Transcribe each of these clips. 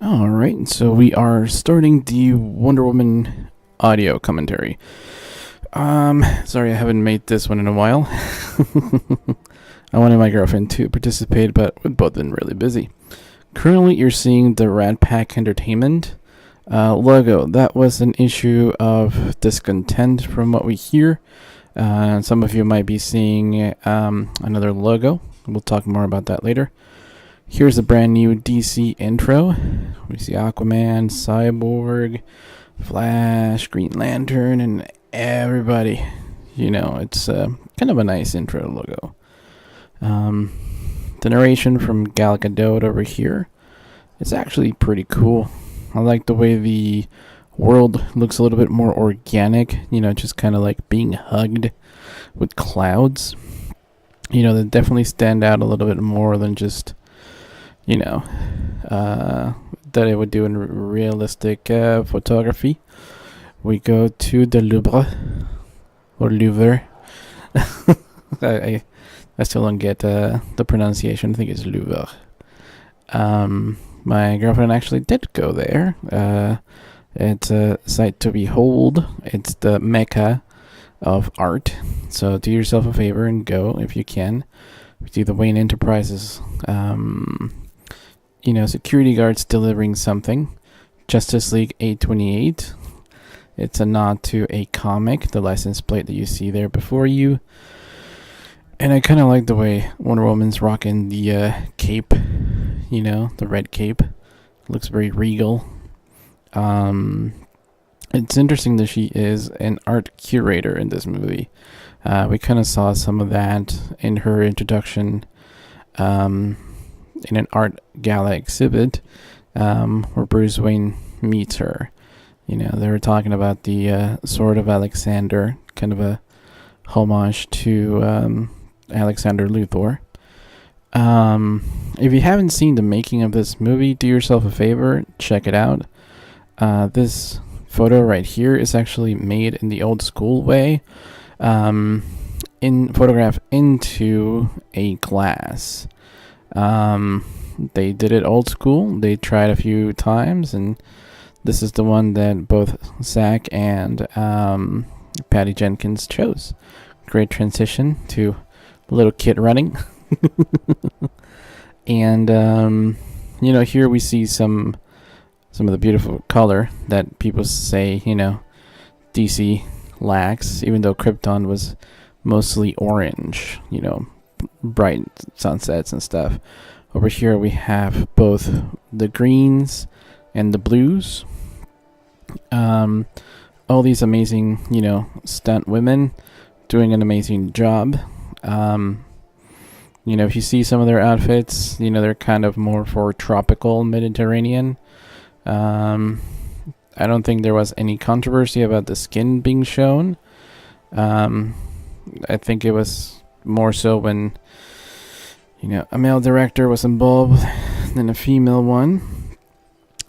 All right, so we are starting the Wonder Woman audio commentary. Sorry I haven't made this one in a while. I wanted my girlfriend to participate, but we've both been really busy. Currently, you're seeing the Rat Pack Entertainment logo. That was an issue of discontent from what we hear. Some of you might be seeing another logo. We'll talk more about that later. Here's a brand new DC intro. We see Aquaman, Cyborg, Flash, Green Lantern, and everybody. You know, it's kind of a nice intro logo. The narration from Gal Gadot over here is actually pretty cool. I like the way the world looks a little bit more organic, you know, just kind of like being hugged with clouds. You know, they definitely stand out a little bit more than just, you know, that it would do in realistic photography. We go to the Louvre, or Louvre. I still don't get the pronunciation. I think it's Louvre. My girlfriend actually did go there. It's a sight to behold. It's the mecca of art. So do yourself a favor and go if you can. We do the Wayne Enterprises, security guards delivering something. Justice League 828. It's a nod to a comic, the license plate that you see there before you. And I kind of like the way Wonder Woman's rocking the cape, you know, the red cape. Looks very regal. It's interesting that she is an art curator in this movie. We kind of saw some of that in her introduction in an art gala exhibit where Bruce Wayne meets her. You know, they were talking about the Sword of Alexander, kind of a homage to Alexander Luthor. If you haven't seen the making of this movie, do yourself a favor, check it out. This photo right here is actually made in the old school way, photographed into a glass. They did it old school. They tried a few times, and this is the one that both Zach and Patty Jenkins chose. Great transition to little kid running. And here we see some of the beautiful color that people say, you know, DC lacks, even though Krypton was mostly orange, you know, bright sunsets and stuff. Over here we have both the greens and the blues. All these amazing, you know, stunt women doing an amazing job. If you see some of their outfits, you know, they're kind of more for tropical Mediterranean. I don't think there was any controversy about the skin being shown. I think it was more so when, you know, a male director was involved than a female one.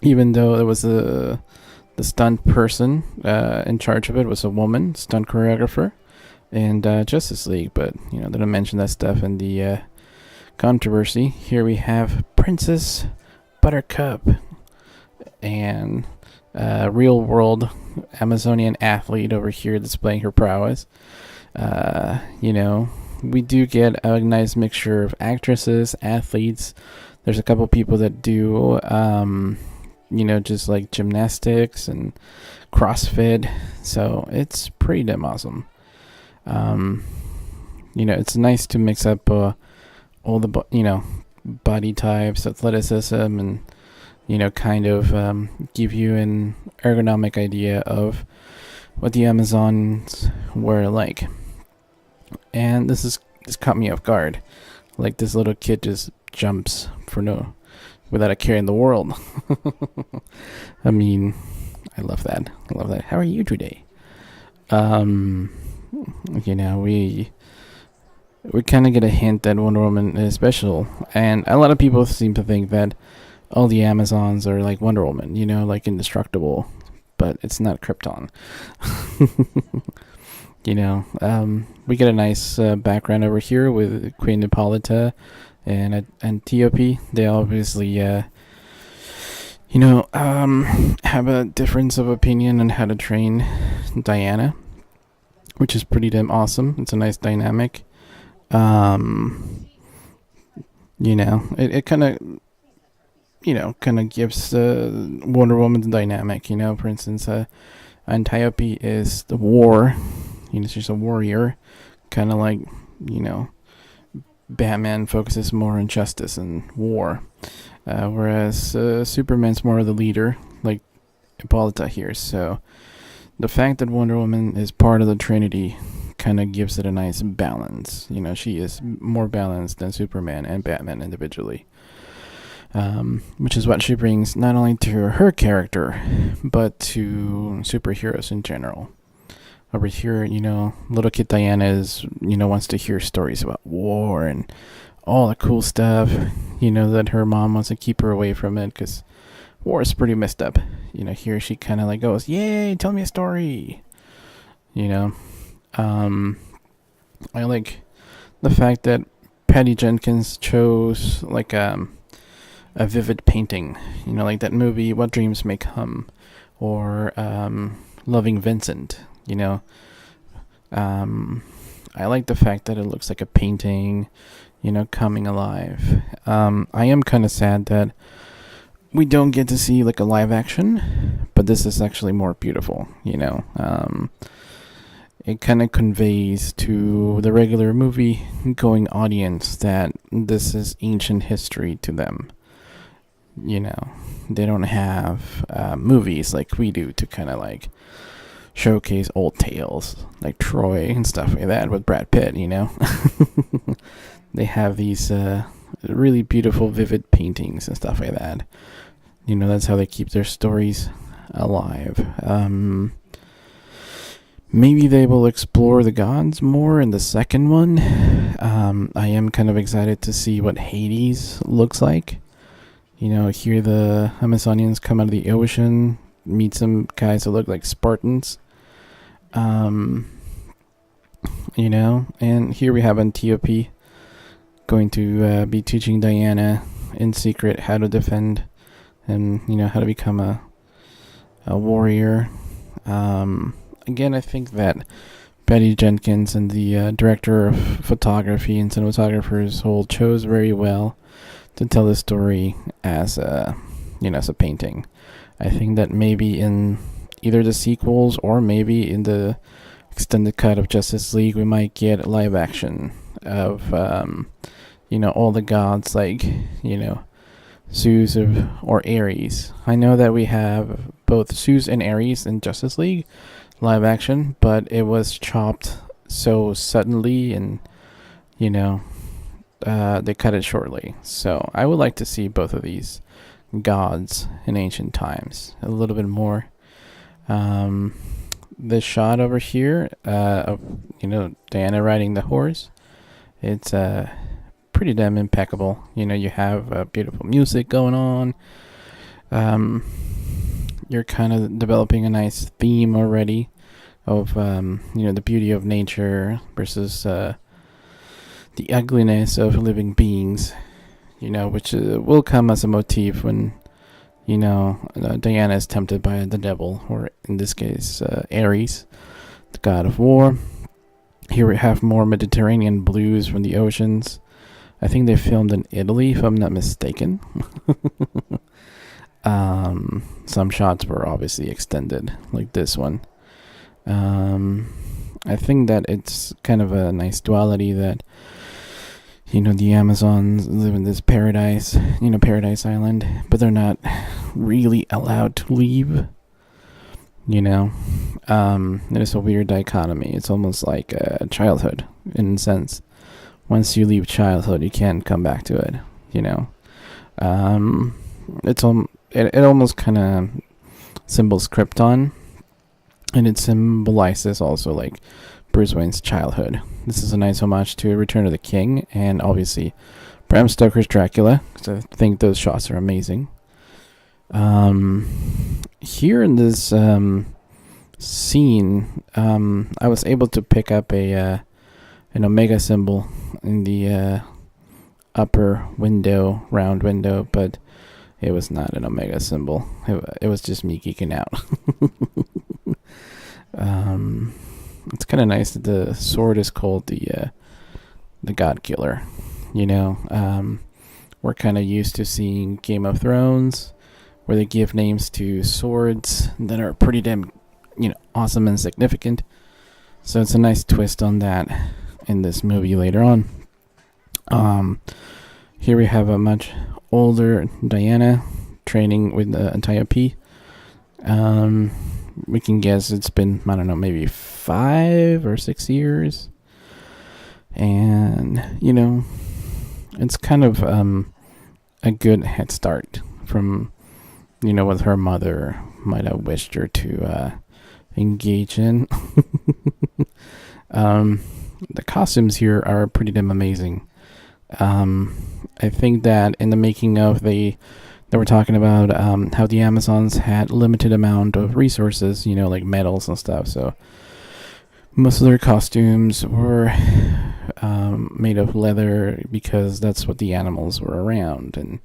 Even though it was the stunt person in charge of it was a woman, stunt choreographer, and Justice League. But, you know, they don't mention that stuff in the controversy. Here we have Princess Buttercup and real world Amazonian athlete over here displaying her prowess. We do get a nice mixture of actresses, athletes. There's a couple people that do, just like gymnastics and CrossFit. So it's pretty damn awesome. It's nice to mix up all the, body types, athleticism, and, kind of give you an ergonomic idea of what the Amazons were like. And this caught me off guard. Like, this little kid just jumps without a care in the world. I mean, I love that. How are you today? We kind of get a hint that Wonder Woman is special, and a lot of people seem to think that all the Amazons are like Wonder Woman, you know, like indestructible, but it's not Krypton. We get a nice background over here with Queen Hippolyta and Antiope. They obviously, Have a difference of opinion on how to train Diana, which is pretty damn awesome. It's a nice dynamic. Um, it kind of, gives Wonder Woman the dynamic. For instance, Antiope is the war. She's a warrior, kind of like, you know, Batman focuses more on justice and war, whereas Superman's more of the leader, like Hippolyta here. So the fact that Wonder Woman is part of the Trinity kind of gives it a nice balance. She is more balanced than Superman and Batman individually, which is what she brings not only to her character, but to superheroes in general. Over here, little kid Diana wants to hear stories about war and all the cool stuff, that her mom wants to keep her away from it because war is pretty messed up. Here she kind of like goes, yay, tell me a story. I like the fact that Patty Jenkins chose like a vivid painting, like that movie What Dreams May Come, or Loving Vincent. I like the fact that it looks like a painting, coming alive. I am kind of sad that we don't get to see like a live action, but this is actually more beautiful. It kind of conveys to the regular movie going audience that this is ancient history to them. They don't have movies like we do to kind of like showcase old tales like Troy and stuff like that with Brad Pitt. They have these really beautiful, vivid paintings and stuff like that. That's how they keep their stories alive. Maybe they will explore the gods more in the second one. I am kind of excited to see what Hades looks like. Here the Amazonians come out of the ocean, meet some guys that look like Spartans. And here we have Antiope going to be teaching Diana in secret how to defend and, how to become a warrior. Again, I think that Patty Jenkins and the director of photography and cinematographers whole chose very well to tell the story as a painting. I think that maybe in either the sequels or maybe in the extended cut of Justice League, we might get live action of, all the gods like, Zeus or Ares. I know that we have both Zeus and Ares in Justice League live action, but it was chopped so suddenly and, they cut it shortly. So I would like to see both of these gods in ancient times a little bit more. This shot over here of Diana riding the horse, it's pretty damn impeccable. You have beautiful music going on. You're kind of developing a nice theme already of the beauty of nature versus the ugliness of living beings, which will come as a motif when, Diana is tempted by the devil, or in this case, Ares, the god of war. Here we have more Mediterranean blues from the oceans. I think they filmed in Italy, if I'm not mistaken. Some shots were obviously extended, like this one. I think that it's kind of a nice duality that, the Amazons live in this paradise, Paradise Island, but they're not really allowed to leave. There's a weird dichotomy. It's almost like childhood, in a sense. Once you leave childhood, you can't come back to it, It almost kind of symbols Krypton, and it symbolizes also like Bruce Wayne's childhood. This is a nice homage to Return of the King, and obviously Bram Stoker's Dracula, because I think those shots are amazing. Here in this scene, I was able to pick up an Omega symbol in the upper window, round window, but It was not an Omega symbol. It was just me geeking out. It's kind of nice that the sword is called the God Killer. You know, we're kind of used to seeing Game of Thrones, where they give names to swords that are pretty damn, awesome and significant. So it's a nice twist on that in this movie later on. Here we have a much older Diana training with Antiope. We can guess it's been, I don't know, maybe 5 or 6 years. And, it's kind of a good head start from, what her mother might have wished her to engage in. The costumes here are pretty damn amazing. I think that in the making of, they were talking about how the Amazons had limited amount of resources, like metals and stuff. So most of their costumes were made of leather because that's what the animals were around. And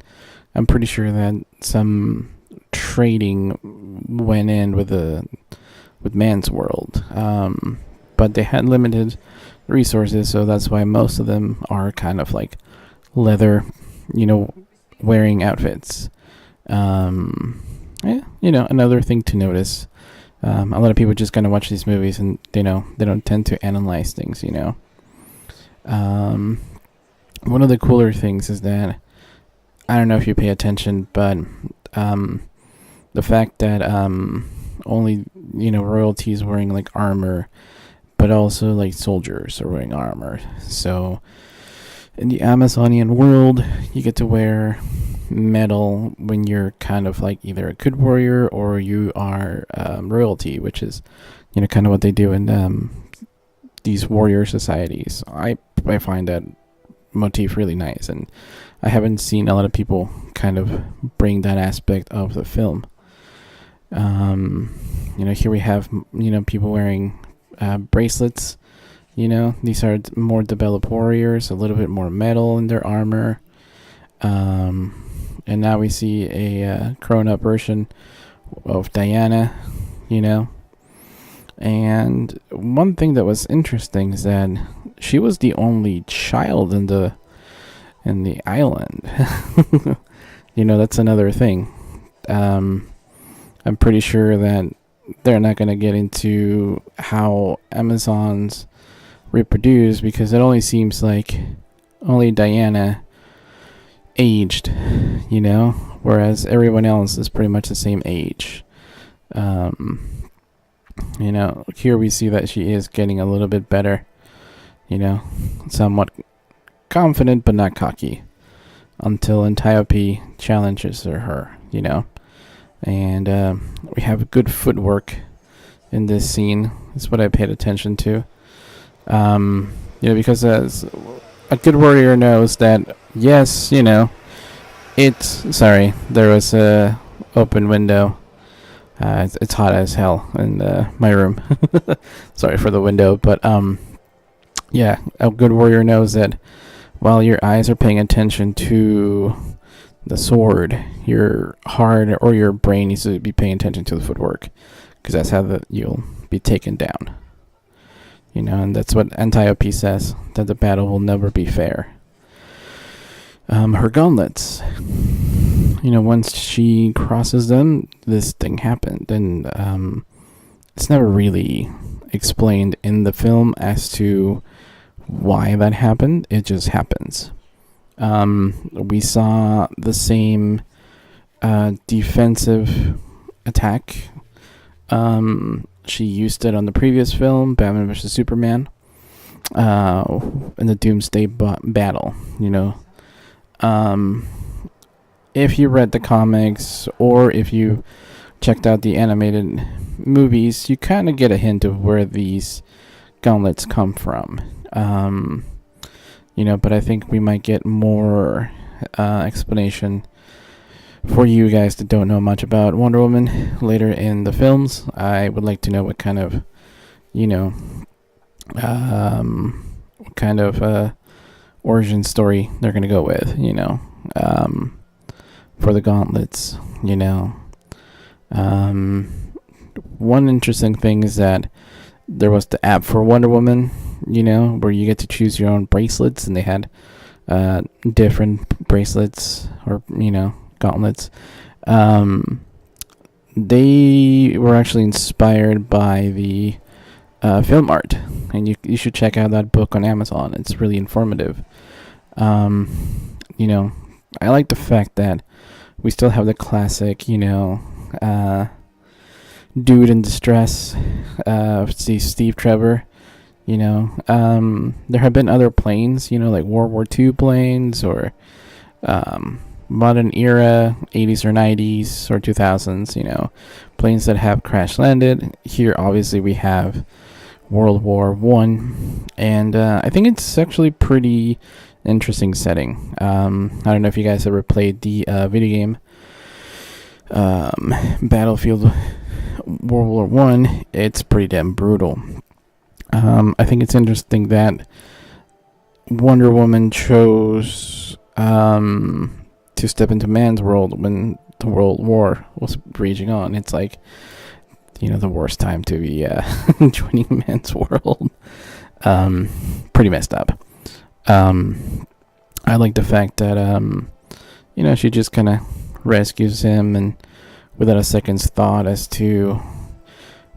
I'm pretty sure that some trading went in with man's world. But they had limited resources, so that's why most of them are kind of like leather, wearing outfits. Another thing to notice. A lot of people just kind of watch these movies and they don't tend to analyze things. One of the cooler things is that, I don't know if you pay attention, but the fact that only royalty is wearing like armor, but also like soldiers are wearing armor. So in the Amazonian world, you get to wear metal when you're kind of like either a good warrior or you are royalty, which is kind of what they do in these warrior societies. I find that motif really nice, and I haven't seen a lot of people kind of bring that aspect of the film. Here we have people wearing bracelets. These are more developed warriors, a little bit more metal in their armor. And now we see a grown-up version of Diana, And one thing that was interesting is that she was the only child in the island. That's another thing. I'm pretty sure that they're not going to get into how Amazons reproduce, because it only seems like only Diana aged, whereas everyone else is pretty much the same age. Here we see that she is getting a little bit better, somewhat confident but not cocky, until Antiope challenges her, and we have good footwork in this scene. That's what I paid attention to. Because as a good warrior knows that, yes, sorry, there was a open window. It's hot as hell in my room. Sorry for the window, but yeah, a good warrior knows that while your eyes are paying attention to the sword, your heart or your brain needs to be paying attention to the footwork, because that's how you'll be taken down. And that's what Antiope says, that the battle will never be fair. Her gauntlets, once she crosses them, this thing happened. And it's never really explained in the film as to why that happened. It just happens. We saw the same defensive attack. She used it on the previous film, Batman vs. Superman, in the Doomsday battle, If you read the comics, or if you checked out the animated movies, you kind of get a hint of where these gauntlets come from. But I think we might get more explanation for you guys that don't know much about Wonder Woman later in the films. I would like to know what kind of, origin story they're going to go with, for the gauntlets. One interesting thing is that there was the app for Wonder Woman, where you get to choose your own bracelets, and they had different bracelets or gauntlets. They were actually inspired by the film art, and you should check out that book on Amazon. It's really informative. I like the fact that we still have the classic, dude in distress, Steve Trevor. There have been other planes, like World War II planes or modern era, 80s or 90s or 2000s, planes that have crash landed. Here, obviously, we have World War One, and I think it's actually pretty interesting setting. I don't know if you guys ever played the video game Battlefield World War One. It's pretty damn brutal. I think it's interesting that Wonder Woman chose to step into man's world when the World War was raging on. It's like, the worst time to be joining man's world. Pretty messed up. I like the fact that, she just kind of rescues him, and without a second's thought as to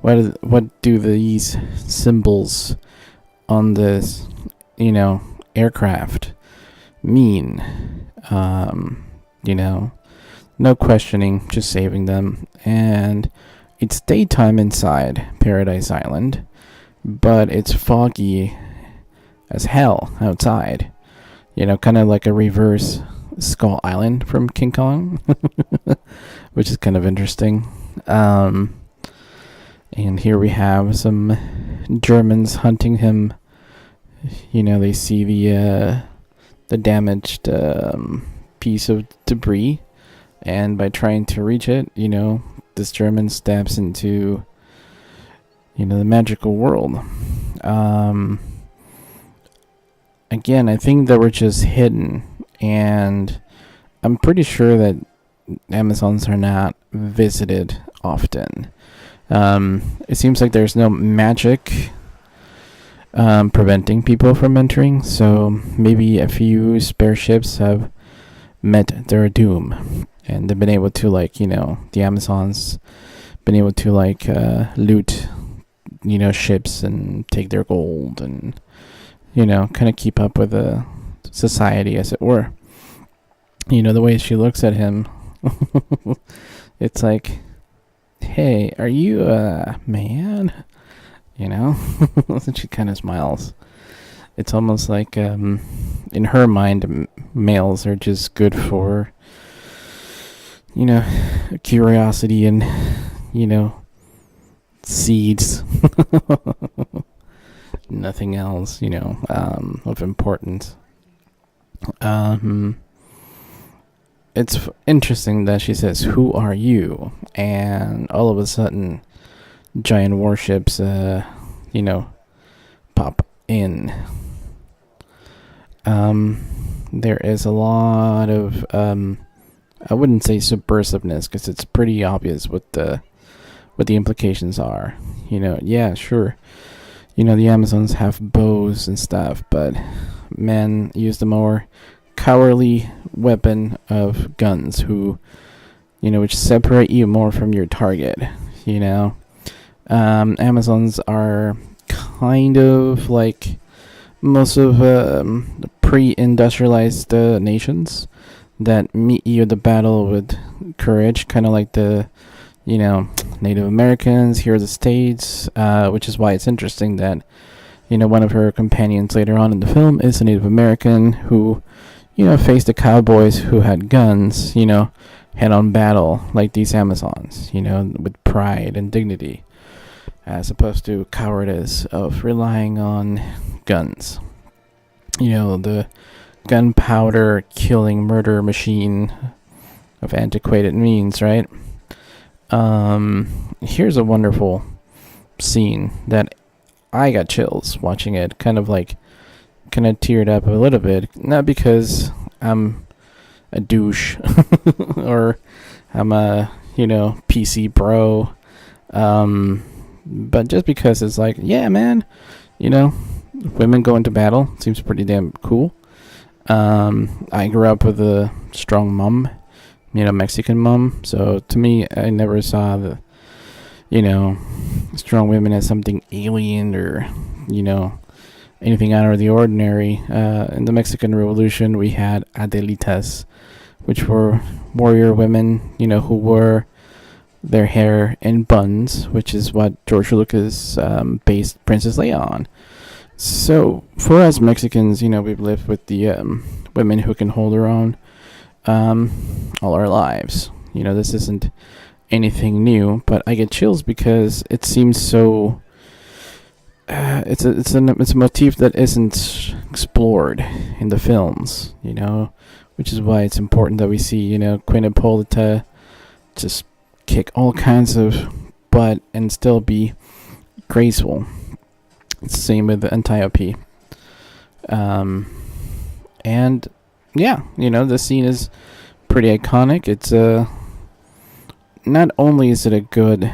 what do these symbols on this, aircraft mean. No questioning, just saving them. And it's daytime inside Paradise Island, but it's foggy as hell outside. Kind of like a reverse Skull Island from King Kong, which is kind of interesting. And here we have some Germans hunting him. They see the damaged piece of debris, and by trying to reach it, this German steps into, the magical world. Again, I think they were just hidden, and I'm pretty sure that Amazons are not visited often. It seems like there's no magic preventing people from entering, so maybe a few spare ships have met their doom, and they've been able to, the Amazons been able to loot ships and take their gold, and kind of keep up with the society, as it were. The way she looks at him, it's like, hey, are you a man? And she kind of smiles. It's almost like, in her mind, males are just good for, curiosity and, seeds. Nothing else, of importance. It's interesting that she says, "Who are you?" And all of a sudden, giant warships, pop in. There is a lot of, I wouldn't say subversiveness, because it's pretty obvious what the implications are. Yeah, sure. The Amazons have bows and stuff, but men use the more cowardly weapon of guns, which separate you more from your target. Amazons are kind of like most of the pre-industrialized nations that meet you at the battle with courage, kind of like the Native Americans here in the States, which is why it's interesting that one of her companions later on in the film is a Native American who faced the cowboys who had guns, head-on battle like these Amazons, with pride and dignity, as opposed to cowardice of relying on guns. The gunpowder killing murder machine of antiquated means, right? Here's a wonderful scene that I got chills watching it, kind of teared up a little bit, not because I'm a douche or I'm a PC bro. But just because it's like, yeah, man, you know, women go into battle seems pretty damn cool. I grew up with a strong mom, Mexican mom. So to me, I never saw the, strong women as something alien or, anything out of the ordinary. In the Mexican Revolution, we had Adelitas, which were warrior women, who wore their hair in buns, which is what George Lucas based Princess Leia on. So for us Mexicans, we've lived with the women who can hold their own all our lives. This isn't anything new, but I get chills because it seems so. It's a motif that isn't explored in the films, which is why it's important that we see, Queen Hippolyta just kick all kinds of butt and still be graceful. Same with Antiope. And yeah, the scene is pretty iconic. It's not only is it a good,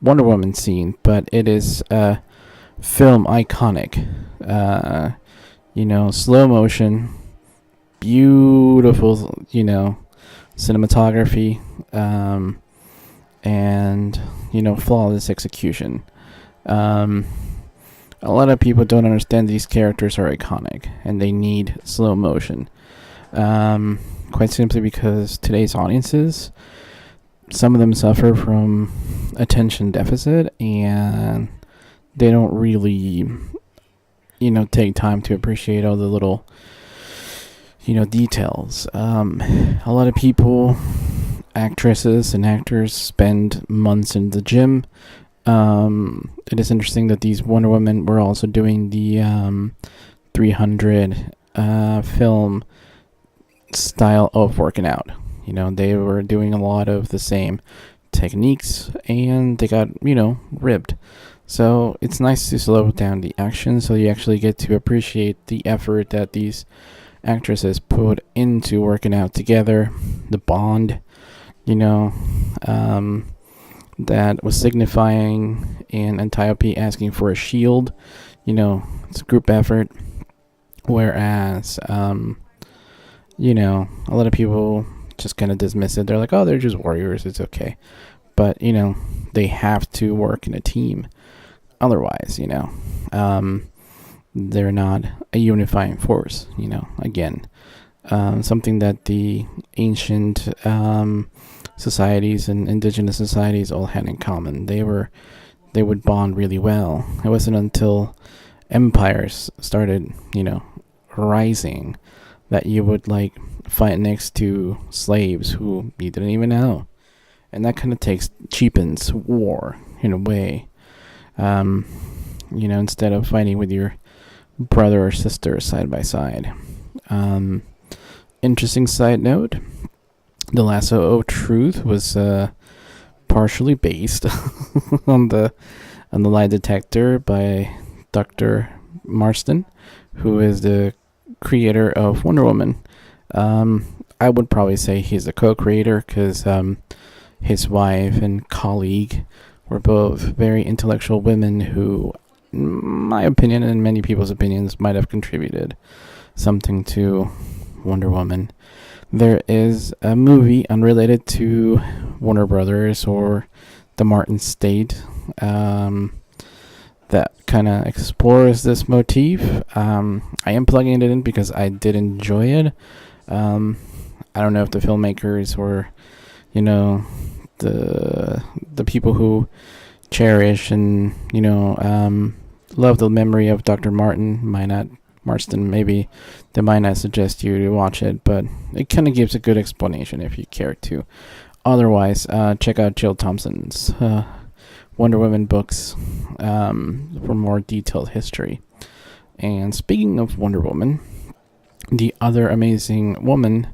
Wonder Woman scene, but it is film iconic. Slow motion, beautiful, cinematography, and flawless execution. A lot of people don't understand these characters are iconic and they need slow motion. Quite simply because today's audiences, some of them suffer from attention deficit and they don't really, take time to appreciate all the little, details. A lot of people, actresses and actors, spend months in the gym. It is interesting that these Wonder Women were also doing the 300 film style of working out. They were doing a lot of the same techniques and they got, ribbed. So it's nice to slow down the action so you actually get to appreciate the effort that these actresses put into working out together, the bond, that was signifying in Antiope asking for a shield. It's a group effort. Whereas, a lot of people just kind of dismiss it. They're like, oh, they're just warriors. It's okay. But, they have to work in a team. Otherwise, they're not a unifying force, again. Something that the ancient societies and indigenous societies all had in common. They would bond really well. It wasn't until empires started, rising that you would fight next to slaves who you didn't even know. And that kind of cheapens war in a way. Instead of fighting with your brother or sister side by side. Interesting side note, The Lasso of Truth was partially based on the lie detector by Dr. Marston, who is the creator of Wonder Woman. I would probably say he's the co-creator because his wife and colleague were both very intellectual women who, in my opinion and many people's opinions, might have contributed something to Wonder Woman. There is a movie unrelated to Warner Brothers or the Martin State that kind of explores this motif. I am plugging it in because I did enjoy it. I don't know if the filmmakers or, the people who cherish and, love the memory of Dr. Marston, maybe they might not suggest you to watch it, but it kind of gives a good explanation if you care to. Otherwise, check out Jill Thompson's Wonder Woman books for more detailed history. And speaking of Wonder Woman, the other amazing woman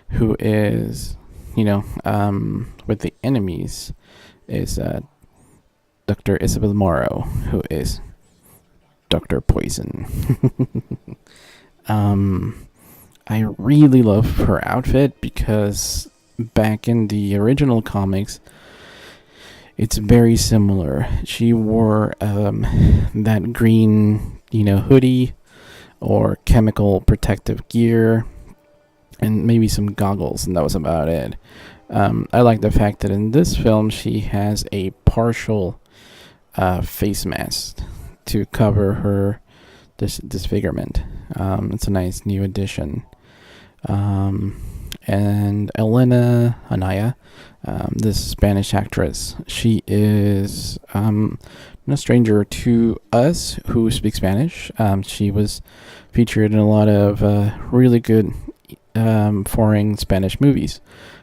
who is, with the enemies is Dr. Isabel Morrow, who is Dr. Poison. I really love her outfit because back in the original comics, it's very similar. She wore that green, hoodie or chemical protective gear and maybe some goggles, and that was about it. I like the fact that in this film she has a partial face mask to cover her disfigurement. It's a nice new addition. And Elena Anaya, this Spanish actress, she is no stranger to us who speak Spanish. She was featured in a lot of really good foreign Spanish movies.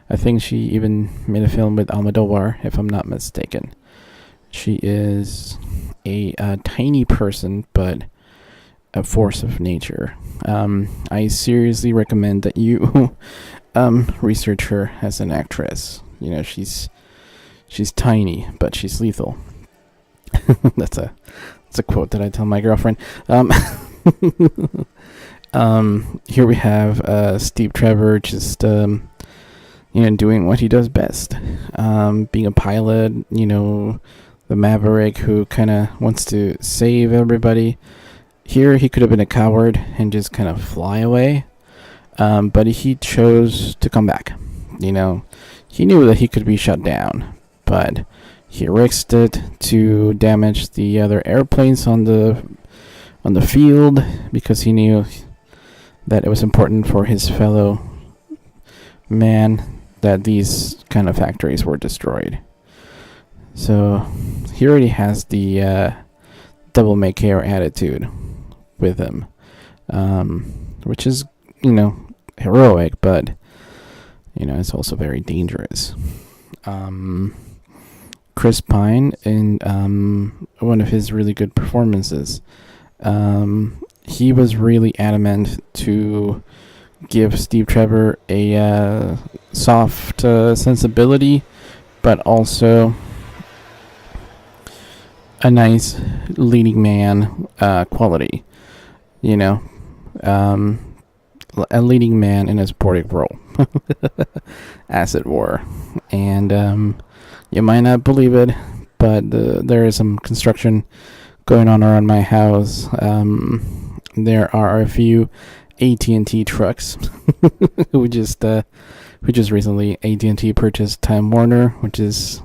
I think she even made a film with Almodovar, if I'm not mistaken. She is a tiny person, but a force of nature. I seriously recommend that you research her as an actress. She's tiny, but she's lethal. That's a quote that I tell my girlfriend. Here we have Steve Trevor just doing what he does best, being a pilot. The maverick who kind of wants to save everybody. Here he could have been a coward and just kind of fly away, but he chose to come back. He knew that he could be shut down, but he risked it to damage the other airplanes on the field because he knew that it was important for his fellow man that these kind of factories were destroyed. So he already has the devil may care attitude with him, which is heroic, but it's also very dangerous. Chris Pine in one of his really good performances, he was really adamant to give Steve Trevor a soft sensibility, but also a nice leading man quality. A leading man in a supporting role, as it were. And you might not believe it, but there is some construction going on around my house. There are a few AT&T trucks who just recently AT&T purchased Time Warner, which is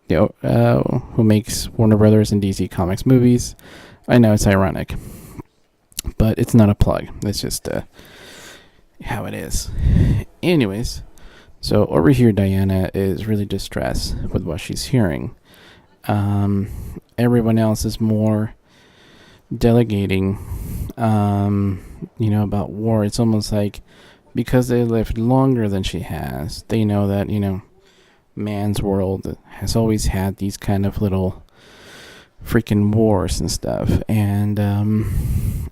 who makes Warner Brothers and DC Comics movies. I know it's ironic, but it's not a plug. It's just how it is. Anyways, so over here, Diana is really distressed with what she's hearing. Everyone else is more delegating, about war. It's almost like because they lived longer than she has, they know that, man's world has always had these kind of little freaking wars and stuff. And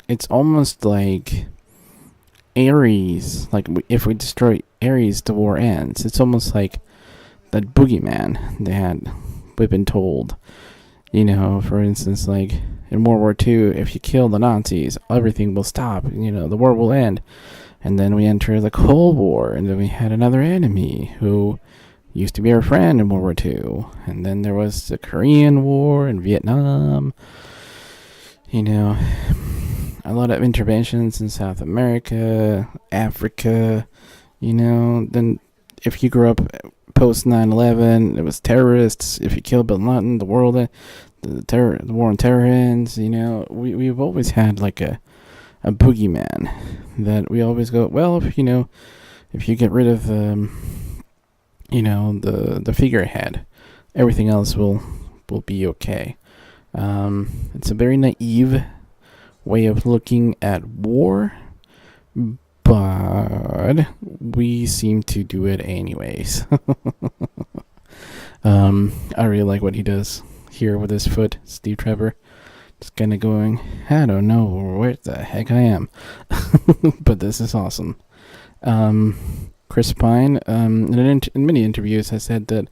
it's almost like Ares, like if we destroy Ares, the war ends. It's almost like that boogeyman we've been told. For instance, like in World War II, if you kill the Nazis, everything will stop. The war will end. And then we enter the Cold War, and then we had another enemy who used to be our friend in World War II. And then there was the Korean War and Vietnam. A lot of interventions in South America, Africa. Then if you grew up post 9/11, it was terrorists. If you killed Bin Laden, the war on terror ends. We've always had like a boogeyman that we always go, well, if you get rid of the figurehead, everything else will be okay. It's a very naive way of looking at war, but we seem to do it anyways. I really like what he does here with his foot, Steve Trevor. Just kind of going, I don't know where the heck I am. But this is awesome. Chris Pine, in many interviews, has said that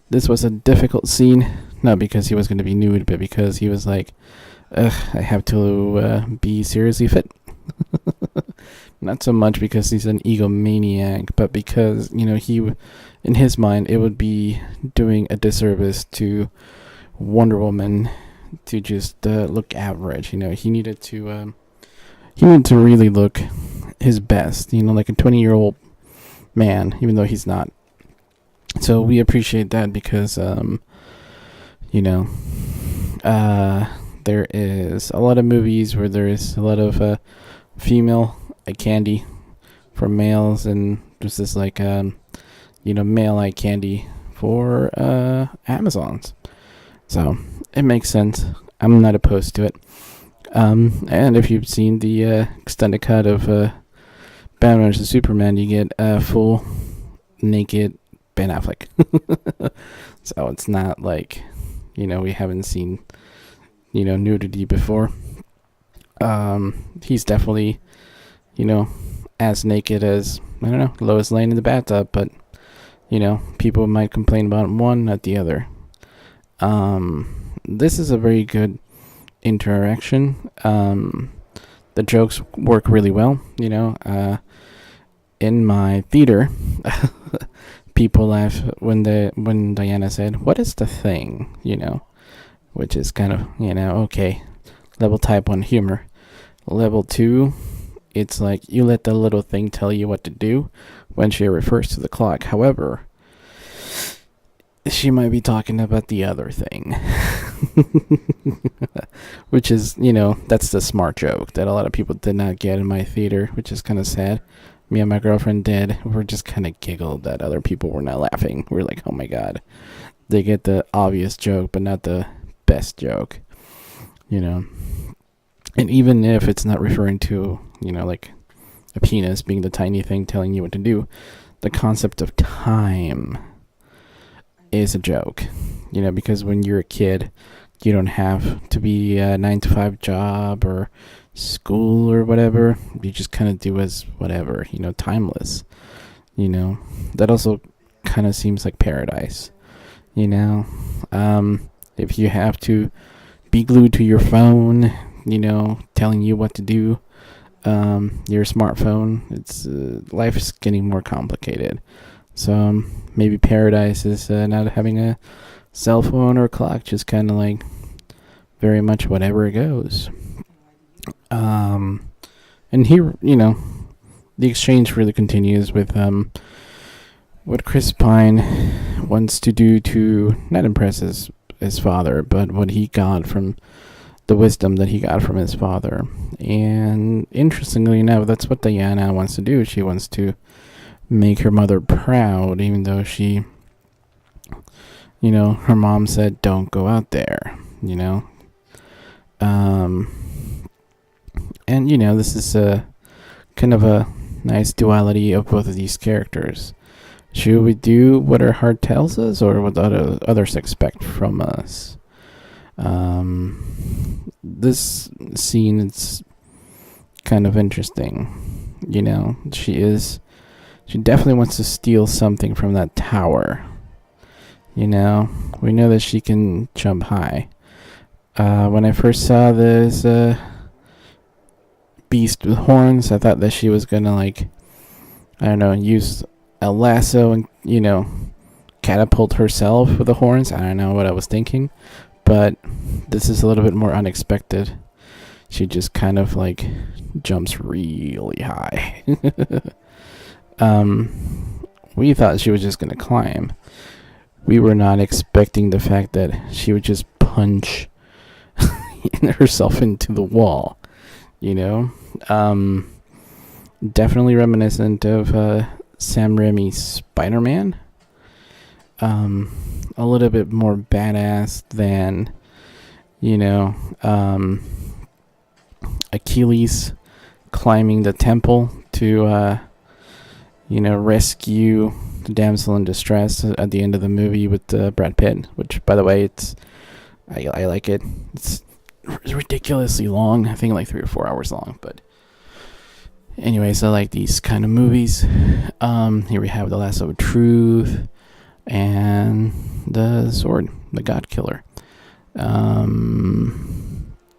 this was a difficult scene, not because he was going to be nude, but because he was like, I have to be seriously fit. Not so much because he's an egomaniac, but because, in his mind, it would be doing a disservice to Wonder Woman to just look average. He needed to really look his best. Like a 20-year-old man, even though he's not. So we appreciate that because, there is a lot of movies where there is a lot of female eye candy for males, and there's this male eye candy for Amazons. So it makes sense. I'm not opposed to it. And if you've seen the extended cut of Batman vs Superman, you get a full naked Ben Affleck. So it's not like, we haven't seen, nudity before. He's definitely, as naked as, I don't know, Lois Lane in the bathtub, but, people might complain about one, not the other. This is a very good interaction. The jokes work really well, in my theater, people laugh when Diana said, "What is the thing?" Which is kind of, okay, level type 1 humor. Level 2, it's like you let the little thing tell you what to do when she refers to the clock. However, she might be talking about the other thing. Which is, that's the smart joke that a lot of people did not get in my theater, which is kind of sad. Me and my girlfriend did. We're just kind of giggled that other people were not laughing. We're like, oh my god. They get the obvious joke, but not the best joke. And even if it's not referring to, like a penis being the tiny thing telling you what to do, the concept of time is a joke. Because when you're a kid, you don't have to be a 9-to-5 job or school or whatever. You just kind of do as whatever, timeless. That also kind of seems like paradise. If you have to be glued to your phone, telling you what to do, your smartphone, it's life is getting more complicated. So maybe paradise is not having a cell phone or clock, just kind of like very much whatever it goes. And here, the exchange really continues with what Chris Pine wants to do to not impress his father, but what he got from the wisdom that he got from his father. And interestingly enough, that's what Diana wants to do. She wants to make her mother proud, even though she, her mom said, don't go out there, and, this is a kind of a nice duality of both of these characters. Should we do what our heart tells us, or what others expect from us? This scene is kind of interesting. She definitely wants to steal something from that tower. We know that she can jump high. When I first saw this beast with horns, I thought that she was gonna use a lasso and catapult herself with the horns. I don't know what I was thinking, but this is a little bit more unexpected. She just kind of jumps really high. We thought she was just gonna climb. We were not expecting the fact that she would just punch herself into the wall. Definitely reminiscent of Sam Raimi's Spider-Man. A little bit more badass than, Achilles climbing the temple to, rescue the damsel in distress at the end of the movie with Brad Pitt, which, by the way, I like it. It's ridiculously long. I think 3 or 4 hours long, but anyways, I like these kind of movies. Here we have The Lasso of Truth and The Sword, The God Killer.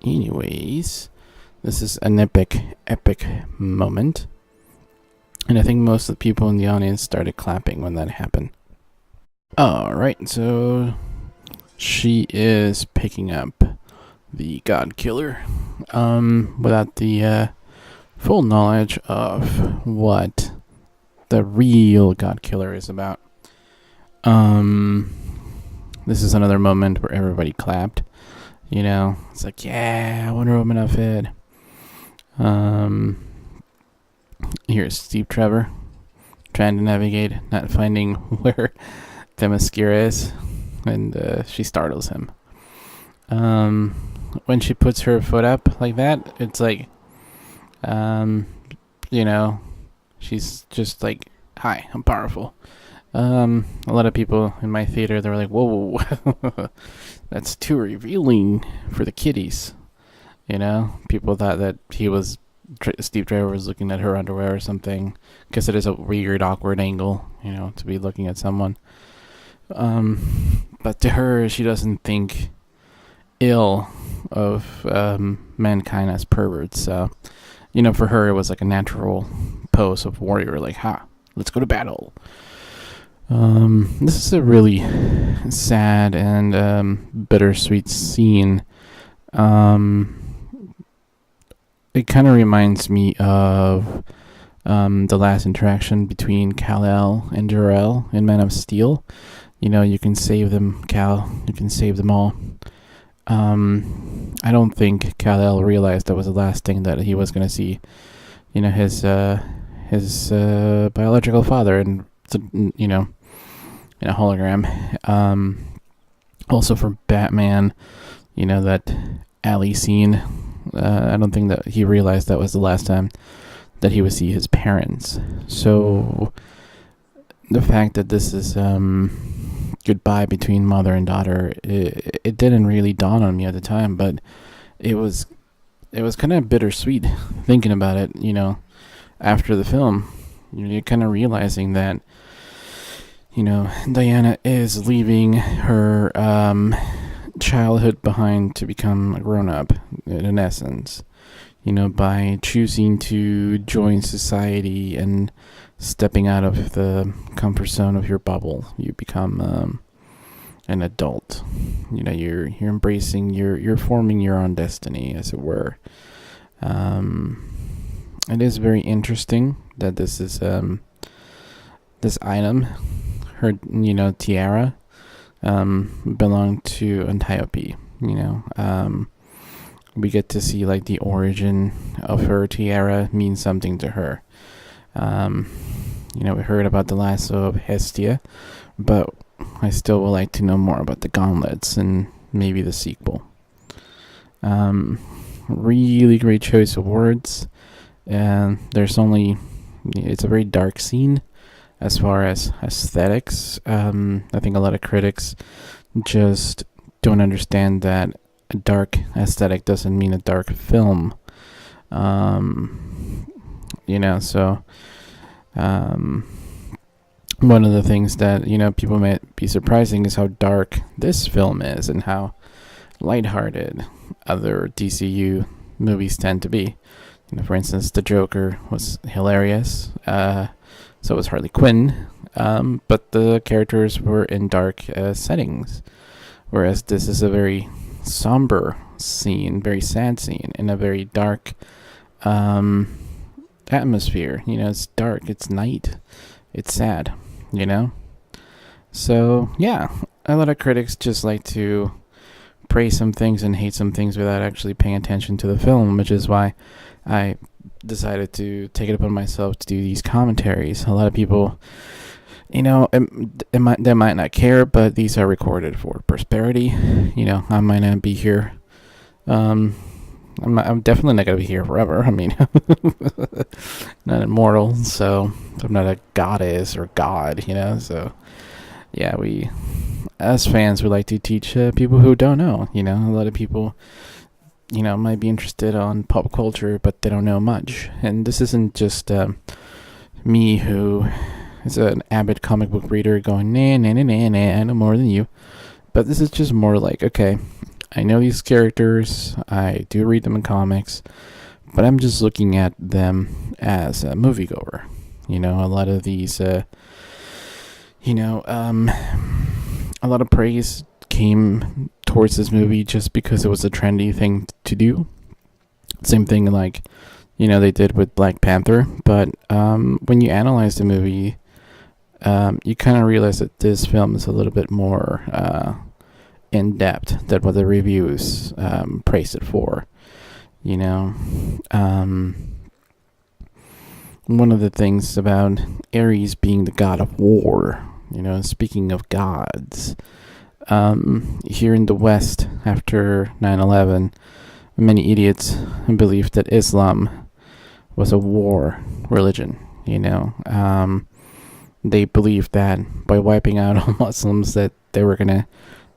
Anyways, this is an epic moment. And I think most of the people in the audience started clapping when that happened. Alright, so she is picking up the God Killer without the full knowledge of what the real God Killer is about. This is another moment where everybody clapped. You know, it's like, yeah, Wonder Woman outfit. Here's Steve Trevor trying to navigate, not finding where Themyscira is, and she startles him. When she puts her foot up like that, it's like, you know, she's just like, hi, I'm powerful. A lot of people in my theater, they were like, whoa, that's too revealing for the kiddies. You know, people thought that Steve Trevor was looking at her underwear or something, because it is a weird, awkward angle, you know, to be looking at someone. But to her, she doesn't think ill of mankind as perverts. So, you know, for her, it was like a natural pose of warrior, like, ha, let's go to battle. This is a really sad and bittersweet scene. It kind of reminds me of the last interaction between Kal-El and Jor-El in Man of Steel. You know, you can save them, Kal. You can save them all. I don't think Kal-El realized that was the last thing that he was going to see. You know, his biological father, and you know, in a hologram. Also for Batman, you know, that alley scene. I don't think that he realized that was the last time that he would see his parents. So the fact that this is goodbye between mother and daughter, it didn't really dawn on me at the time, but it was kind of bittersweet thinking about it. You know, after the film, you're kind of realizing that, you know, Diana is leaving her childhood behind to become a grown-up, in essence. You know, by choosing to join society and stepping out of the comfort zone of your bubble, you become an adult. You know, you're embracing, you're forming your own destiny, as it were. It is very interesting that this is this item, her, you know, tiara, belonged to Antiope. You know, we get to see like the origin of her tiara means something to her. You know, we heard about the lasso of Hestia, but I still would like to know more about the gauntlets and maybe the sequel. Really great choice of words, and it's a very dark scene. As far as aesthetics, I think a lot of critics just don't understand that a dark aesthetic doesn't mean a dark film. You know, so one of the things that, you know, people might be surprising is how dark this film is and how lighthearted other DCU movies tend to be. You know, for instance, The Joker was hilarious. So was Harley Quinn, but the characters were in dark settings, whereas this is a very somber scene, very sad scene, in a very dark atmosphere. You know, it's dark, it's night, it's sad, you know? So, yeah, a lot of critics just like to praise some things and hate some things without actually paying attention to the film, which is why I decided to take it upon myself to do these commentaries. A lot of people, you know, they might not care, but these are recorded for prosperity. You know, I might not be here. I'm definitely not gonna be here forever. I mean, not immortal, so I'm not a goddess or god. You know, so yeah, we as fans we like to teach people who don't know. You know, a lot of people, you know, might be interested on pop culture, but they don't know much. And this isn't just me, who is an avid comic book reader, going, nah, I know more than you. But this is just more like, okay, I know these characters, I do read them in comics, but I'm just looking at them as a moviegoer. You know, a lot of these, a lot of praise came towards this movie just because it was a trendy thing to do. Same thing like, they did with Black Panther. But when you analyze the movie, you kind of realize that this film is a little bit more in depth than what the reviews praised it for. One of the things about Ares being the god of war, speaking of gods, here in the West after 9/11, many idiots believed that Islam was a war religion. They believed that by wiping out all Muslims that they were going to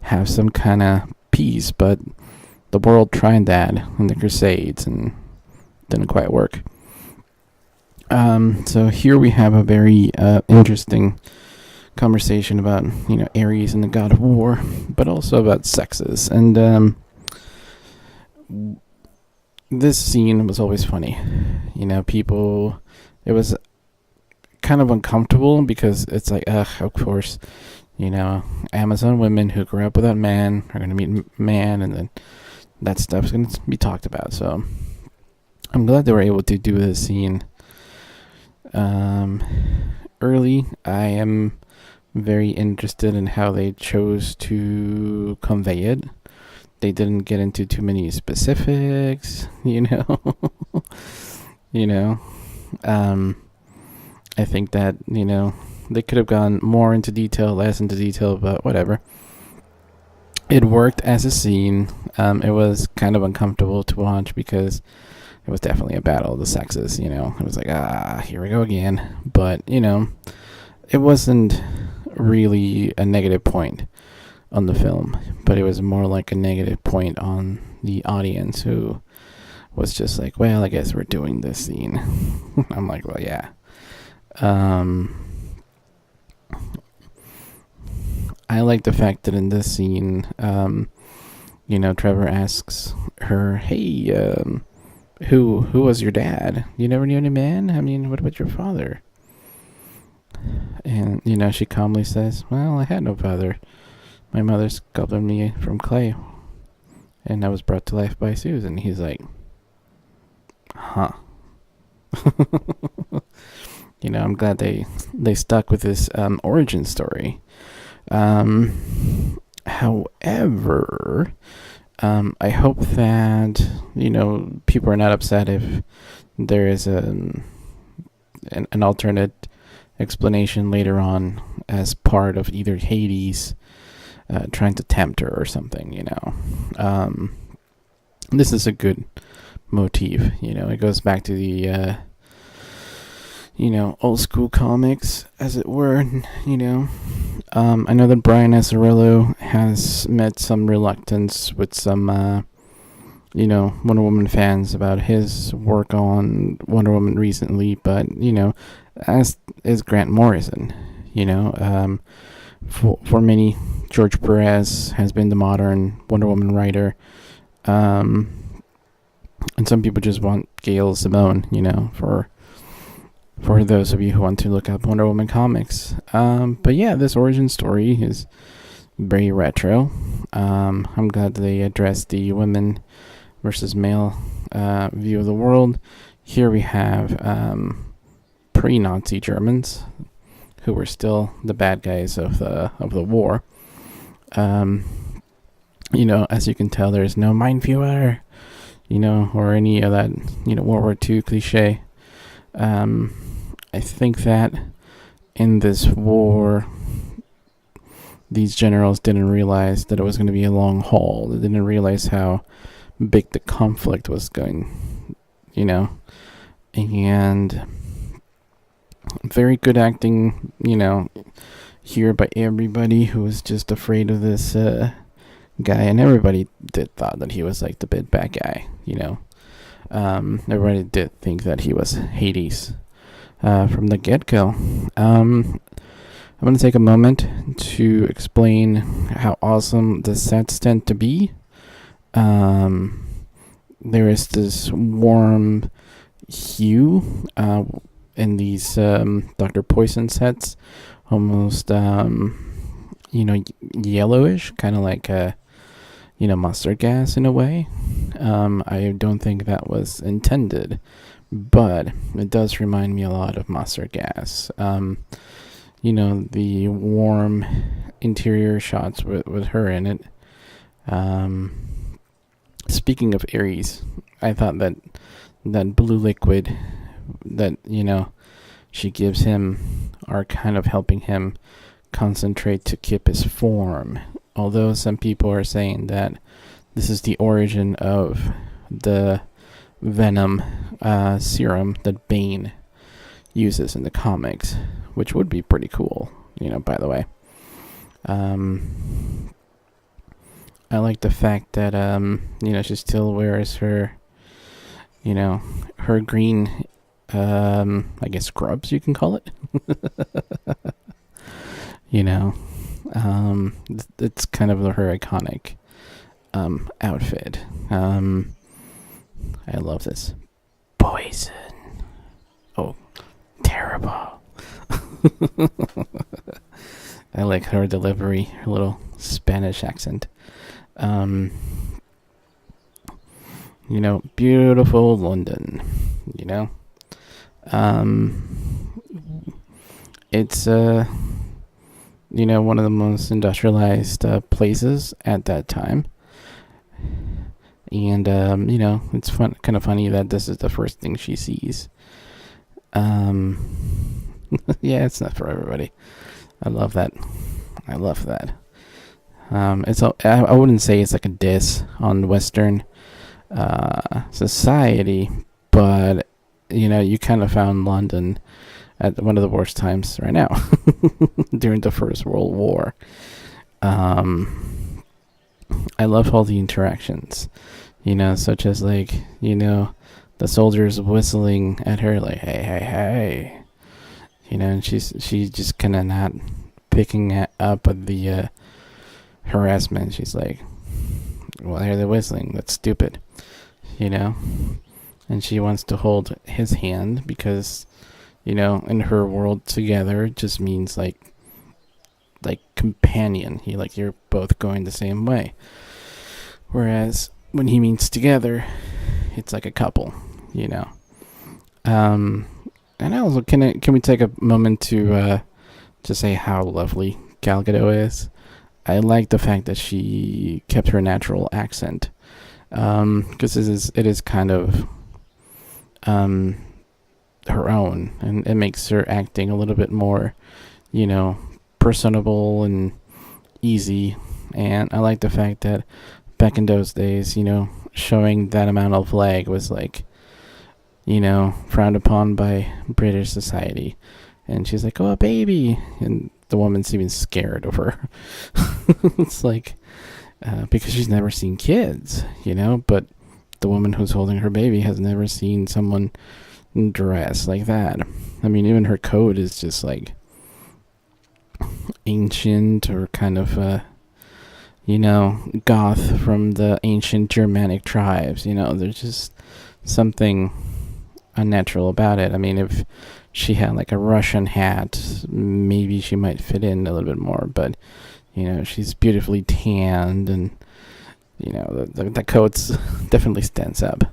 have some kind of peace, but the world tried that in the Crusades and didn't quite work. So here we have a very interesting conversation about, Ares and the god of war, but also about sexes. And this scene was always funny. It was kind of uncomfortable because it's like, of course, Amazon women who grew up with that man are going to meet a man, and then that stuff's going to be talked about. So I'm glad they were able to do this scene early. I am very interested in how they chose to convey it. They didn't get into too many specifics, I think that, they could have gone more into detail, less into detail, but whatever. It worked as a scene. It was kind of uncomfortable to watch because it was definitely a battle of the sexes, It was like, here we go again. But, it wasn't really a negative point on the film, but it was more like a negative point on the audience who was just like, well, I guess we're doing this scene. I'm like, well, yeah. I like the fact that in this scene, Trevor asks her, hey, who was your dad? You never knew any man? I mean, what about your father? And, she calmly says, well, I had no father. My mother sculpted me from clay, and I was brought to life by Susan. He's like, huh. I'm glad they stuck with this origin story. However, I hope that, people are not upset if there is an alternate explanation later on as part of either Hades trying to tempt her or something, This is a good motif, it goes back to the old school comics, as it were. I know that Brian Azzarello has met some reluctance with some, Wonder Woman fans about his work on Wonder Woman recently, but, as is Grant Morrison, for many, George Perez has been the modern Wonder Woman writer, and some people just want Gail Simone, for those of you who want to look up Wonder Woman comics. But yeah, this origin story is very retro. I'm glad they addressed the women versus male view of the world. Here we have pre-Nazi Germans who were still the bad guys of the war. As you can tell, there's no Mein Führer, or any of that, World War II cliche. I think that in this war, these generals didn't realize that it was going to be a long haul. They didn't realize how big the conflict was going, and very good acting, here by everybody who was just afraid of this guy, and everybody did thought that he was like the big bad guy, everybody did think that he was Hades from the get-go. I'm going to take a moment to explain how awesome the sets tend to be. There is this warm hue in these Dr. Poison sets, almost yellowish, kind of like mustard gas in a way. I don't think that was intended, but it does remind me a lot of mustard gas. The warm interior shots with her in it. Speaking of Ares, I thought that blue liquid that she gives him are kind of helping him concentrate to keep his form. Although some people are saying that this is the origin of the venom serum that Bane uses in the comics, which would be pretty cool, by the way. I like the fact that, she still wears her, her green, I guess scrubs, you can call it. It's kind of her iconic, outfit. I love this. Poison. Oh, terrible. I like her delivery, her little Spanish accent. Beautiful London, it's, one of the most industrialized places at that time. And, it's kind of funny that this is the first thing she sees. Yeah, it's not for everybody. I love that. I wouldn't say it's like a diss on Western society, but you kind of found London at one of the worst times right now during the First World War. I love all the interactions, such as the soldiers whistling at her like, hey, hey, hey, and she's just kind of not picking up the harassment. She's like, well, they're whistling, that's stupid, and she wants to hold his hand because in her world together just means like companion. You're both going the same way, whereas when he means together, it's like a couple. And also, can we take a moment to say how lovely Gal Gadot is? I like the fact that she kept her natural accent, because it is kind of her own, and it makes her acting a little bit more, personable and easy. And I like the fact that back in those days, showing that amount of leg was frowned upon by British society. And she's like, oh, a baby. And the woman's even scared of her. It's because she's never seen kids, but the woman who's holding her baby has never seen someone dress like that. I mean, even her coat is just ancient, or kind of goth from the ancient Germanic tribes. There's just something unnatural about it. I mean, if she had a Russian hat, maybe she might fit in a little bit more, but she's beautifully tanned, and the coat definitely stands up.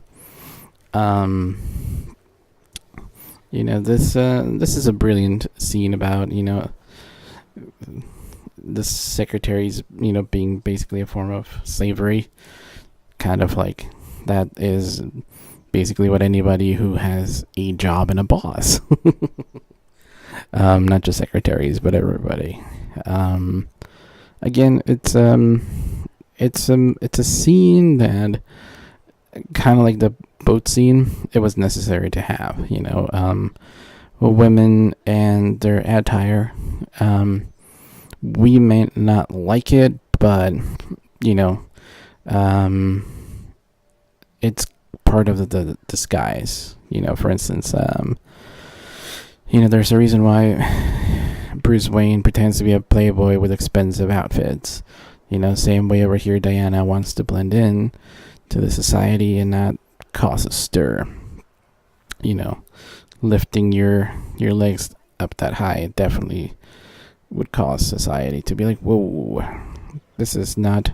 This is a brilliant scene about the secretaries being basically a form of slavery, kind of like that is basically what anybody who has a job and a boss, not just secretaries but everybody. Again, it's a scene that, kind of like the boat scene, it was necessary to have, women and their attire. We may not like it, but it's part of the disguise. For instance, there's a reason why Bruce Wayne pretends to be a playboy with expensive outfits. Same way over here, Diana wants to blend in to the society and not cause a stir. lifting your legs up that high definitely would cause society to be like, whoa, this is not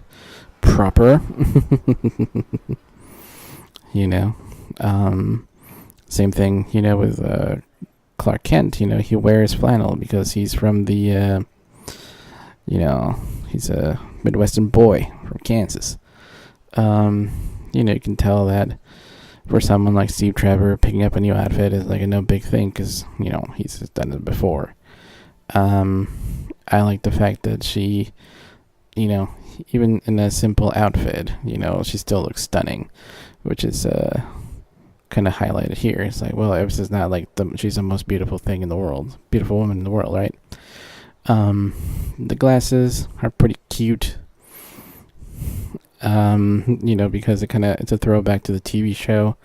proper. you know Same thing, with Clark Kent. He wears flannel because he's from the he's a Midwestern boy from Kansas. You can tell that for someone like Steve Trevor, picking up a new outfit is like a no big thing because he's done it before. I like the fact that she, even in a simple outfit, she still looks stunning, which is kind of highlighted here. It's like, well, this is not like she's the most beautiful thing in the world, beautiful woman in the world, right? The glasses are pretty cute. Because it's a throwback to the TV show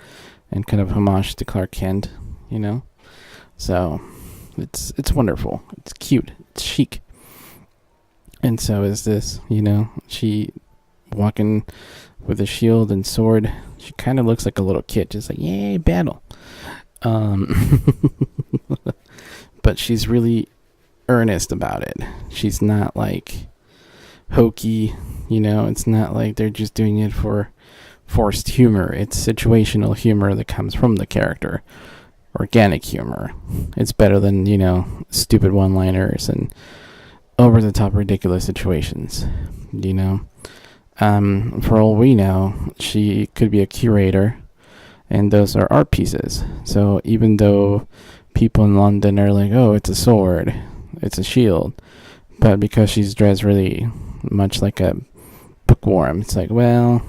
and kind of homage to Clark Kent, So it's wonderful. It's cute. It's chic. And so is this, she walking with a shield and sword. She kind of looks like a little kid, just like, yay, battle. But she's really earnest about it. She's not like hokey, it's not like they're just doing it for forced humor. It's situational humor that comes from the character. Organic humor. It's better than, stupid one-liners and over-the-top ridiculous situations, For all we know, she could be a curator, and those are art pieces. So even though people in London are like, oh, it's a sword, it's a shield, but because she's dressed really much like a bookworm, it's like, well,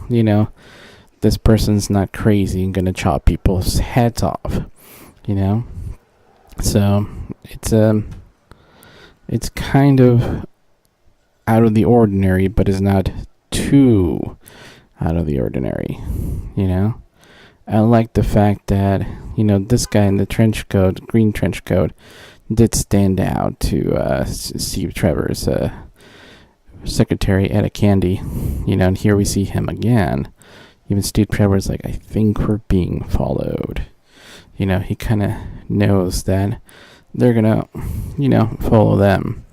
this person's not crazy and gonna chop people's heads off, So it's kind of out of the ordinary, but is not too out of the ordinary, I like the fact that, this guy in the green trench coat, did stand out to Steve Trevor's secretary, Etta Candy, and here we see him again. Even Steve Trevor's like, I think we're being followed. He kind of knows that they're gonna, follow them.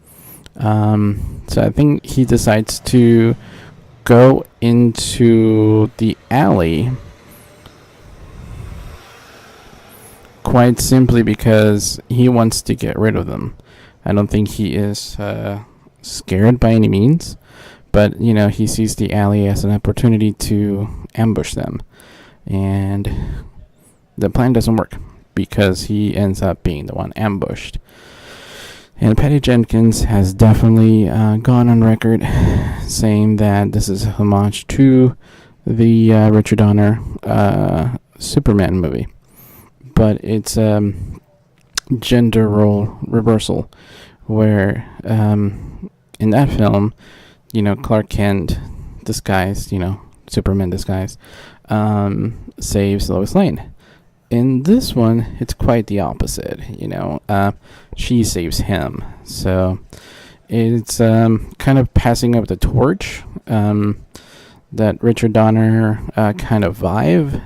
So I think he decides to go into the alley quite simply because he wants to get rid of them. I don't think he is scared by any means, but he sees the alley as an opportunity to ambush them, and the plan doesn't work because he ends up being the one ambushed. And Patty Jenkins has definitely gone on record saying that this is a homage to the Richard Donner Superman movie, but it's gender role reversal, where in that film, Clark Kent disguised, Superman disguised, saves Lois Lane. In this one, it's quite the opposite, she saves him. So it's kind of passing up the torch, that Richard Donner kind of vibe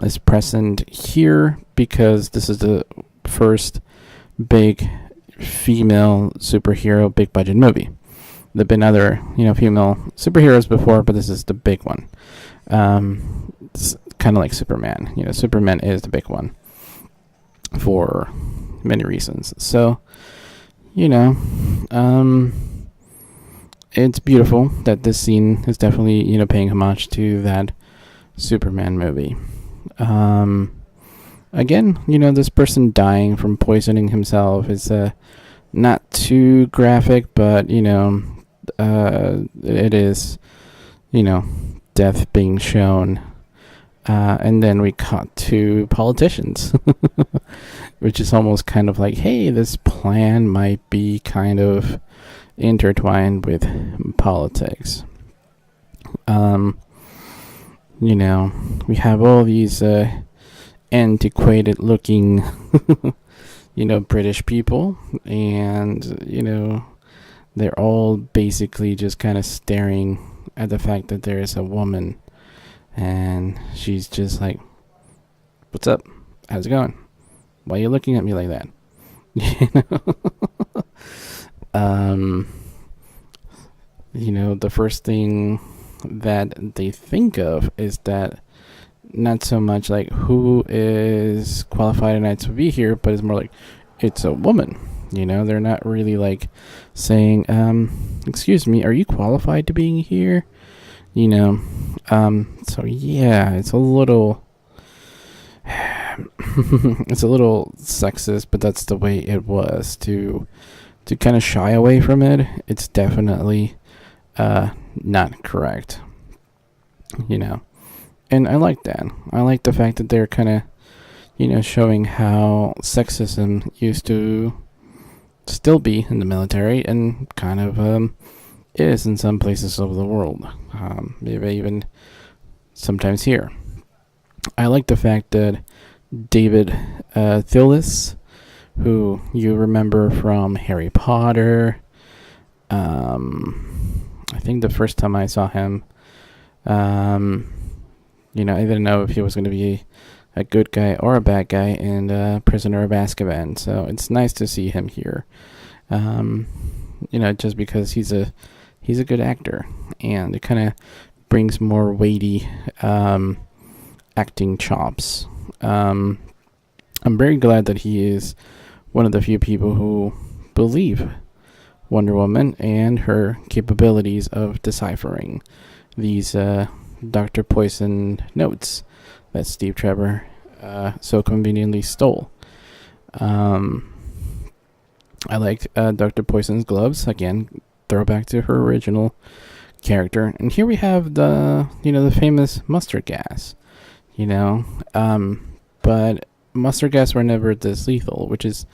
is present here, because this is the first big female superhero big budget movie. There have been other female superheroes before, but this is the big one. It's kind of like Superman. Superman is the big one for many reasons. So it's beautiful that this scene is definitely paying homage to that Superman movie. Again, this person dying from poisoning himself is not too graphic, but it is death being shown, and then we cut to politicians, which is almost kind of like, hey, this plan might be kind of intertwined with politics. We have all these antiquated looking British people, and they're all basically just kind of staring at the fact that there is a woman, and she's just like, what's up, how's it going, Why are you looking at me like that? You know? um, the first thing that they think of is that not so much like who is qualified enough to be here, but it's more like it's a woman. They're not really like saying, excuse me, are you qualified to being here? So yeah, it's a little it's a little sexist, but that's the way it was. To kind of shy away from it, it's definitely not correct. And I like that. I like the fact that they're kind of showing how sexism used to still be in the military and kind of is in some places of the world, maybe even sometimes here. I like the fact that David Thewlis, who you remember from Harry Potter, I think the first time I saw him, I didn't know if he was going to be a good guy or a bad guy in Prisoner of Azkaban. So it's nice to see him here. Just because he's a good actor, and it kind of brings more weighty acting chops. I'm very glad that he is one of the few people who believe Wonder Woman and her capabilities of deciphering these Dr. Poison notes that Steve Trevor so conveniently stole. I liked Dr. Poison's gloves. Again, throwback to her original character. And here we have the famous mustard gas. But mustard gas were never this lethal, which is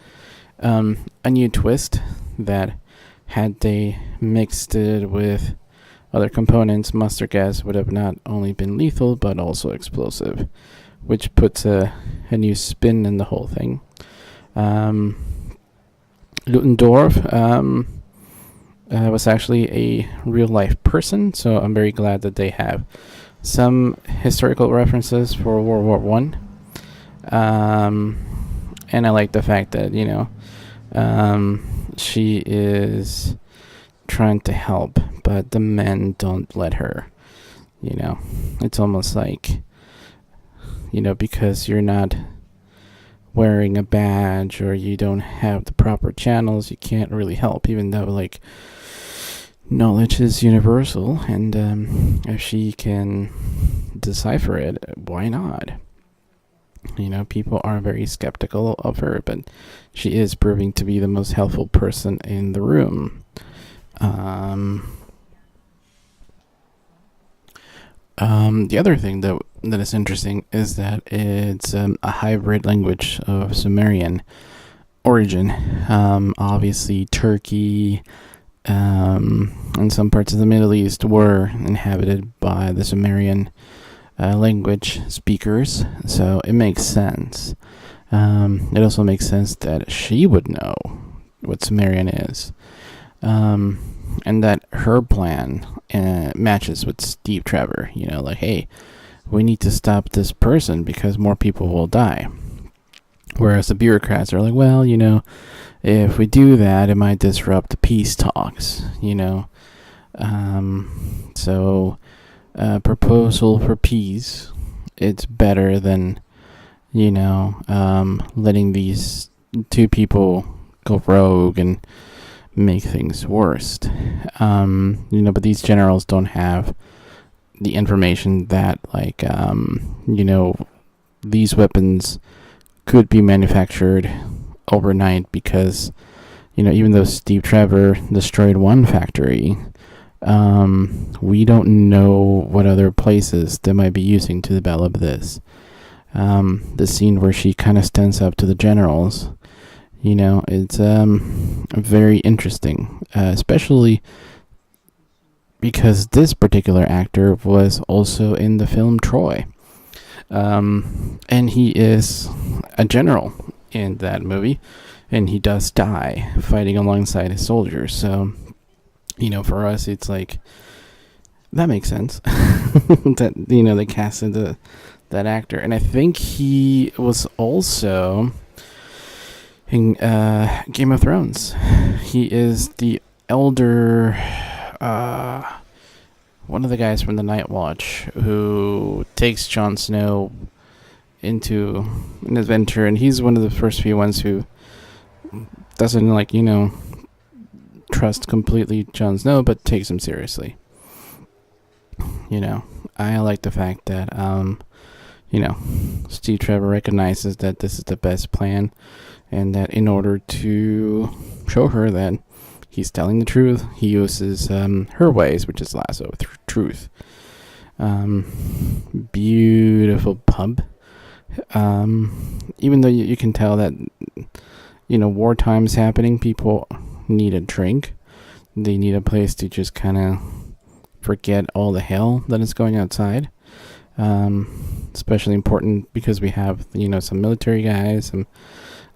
a new twist that had they mixed it with other components, mustard gas would have not only been lethal, but also explosive, which puts a new spin in the whole thing. Ludendorff was actually a real-life person, so I'm very glad that they have some historical references for World War One. And I like the fact that, she is trying to help, but the men don't let her. It's almost like, because you're not wearing a badge or you don't have the proper channels, you can't really help, even though, like, knowledge is universal, and if she can decipher it, why not? People are very skeptical of her, but she is proving to be the most helpful person in the room. The other thing that is interesting is that it's a hybrid language of Sumerian origin. Obviously, Turkey and some parts of the Middle East were inhabited by the Sumerian language speakers, so it makes sense. It also makes sense that she would know what Sumerian is, and that her plan matches with Steve Trevor. Like, hey, we need to stop this person because more people will die. Whereas the bureaucrats are like, well, if we do that, it might disrupt the peace talks. So proposal for peace, it's better than letting these two people go rogue and make things worse. But these generals don't have the information that, like, these weapons could be manufactured overnight, because even though Steve Trevor destroyed one factory, we don't know what other places they might be using to develop this. The scene where she kind of stands up to the generals, it's very interesting, especially because this particular actor was also in the film Troy. And he is a general in that movie, and he does die fighting alongside his soldiers. So, for us, it's like, that makes sense that, they casted that actor. And I think he was also in Game of Thrones. He is the elder, one of the guys from the Night Watch who takes Jon Snow into an adventure, and he's one of the first few ones who doesn't trust completely Jon Snow, but takes him seriously. I like the fact that Steve Trevor recognizes that this is the best plan, and that in order to show her that he's telling the truth, he uses her ways, which is lasso truth. Beautiful pub. Even though you can tell that wartime's happening, people need a drink. They need a place to just kind of forget all the hell that is going outside. Especially important because we have some military guys, some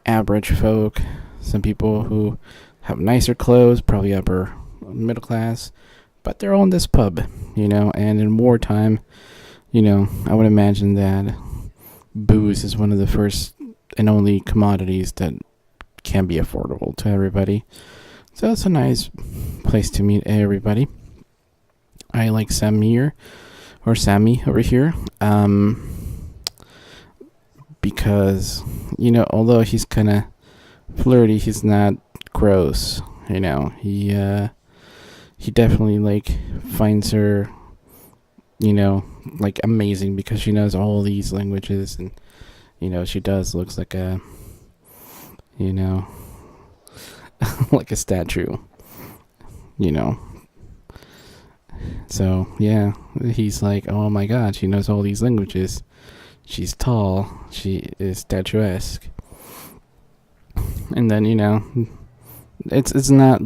average folk, some people who have nicer clothes, probably upper middle class, but they're all in this pub, and in wartime, I would imagine that booze is one of the first and only commodities that can be affordable to everybody. So it's a nice place to meet everybody. I like Sammy over here, because, although he's kind of flirty, he's not gross, he definitely, finds her, amazing because she knows all these languages, and, she looks like a, like a statue, So, yeah, he's like, oh my god, she knows all these languages. She's tall. She is statuesque. And then, it's not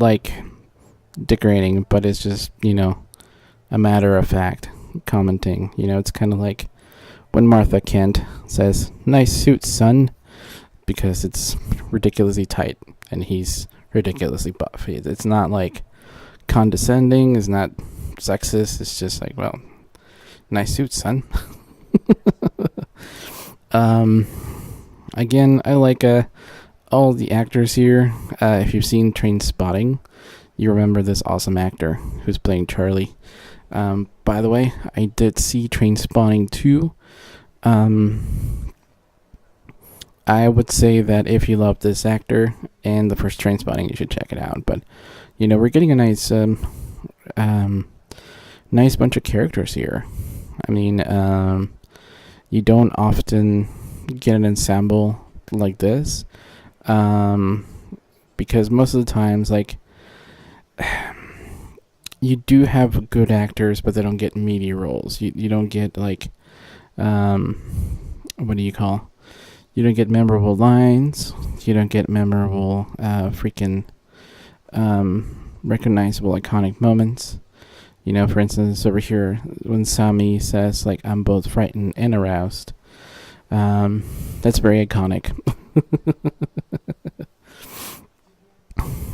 degrading, but it's just, a matter of fact commenting. It's kind of like when Martha Kent says, nice suit, son, because it's ridiculously tight and he's ridiculously buff. It's not condescending, it's not sexist, it's just well, nice suit, son. Again, I like all the actors here. If you've seen Trainspotting, you remember this awesome actor who's playing Charlie. By the way, I did see Trainspotting 2. I would say that if you love this actor and the first Trainspotting, you should check it out. But we're getting a nice nice bunch of characters here. I mean, you don't often get an ensemble like this, because most of the times, you do have good actors, but they don't get meaty roles. You don't get what do you call? You don't get memorable lines. You don't get memorable, recognizable, iconic moments. For instance, over here, when Sami says, I'm both frightened and aroused, that's very iconic.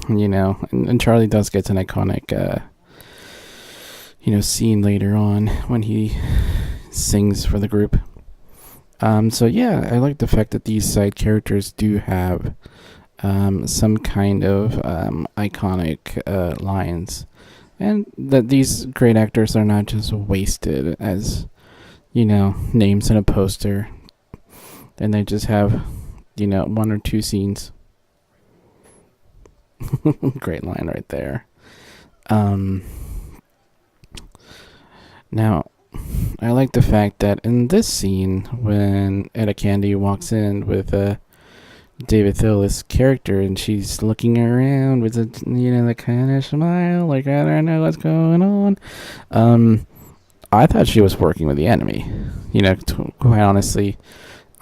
And Charlie does get an iconic, scene later on when he sings for the group. So yeah, I like the fact that these side characters do have some kind of iconic lines. And that these great actors are not just wasted as, names in a poster. And they just have, one or two scenes. Great line right there. Now, I like the fact that in this scene, when Etta Candy walks in with David Thewlis' character, and she's looking around with the kind of smile, I don't know what's going on. I thought she was working with the enemy. Quite honestly,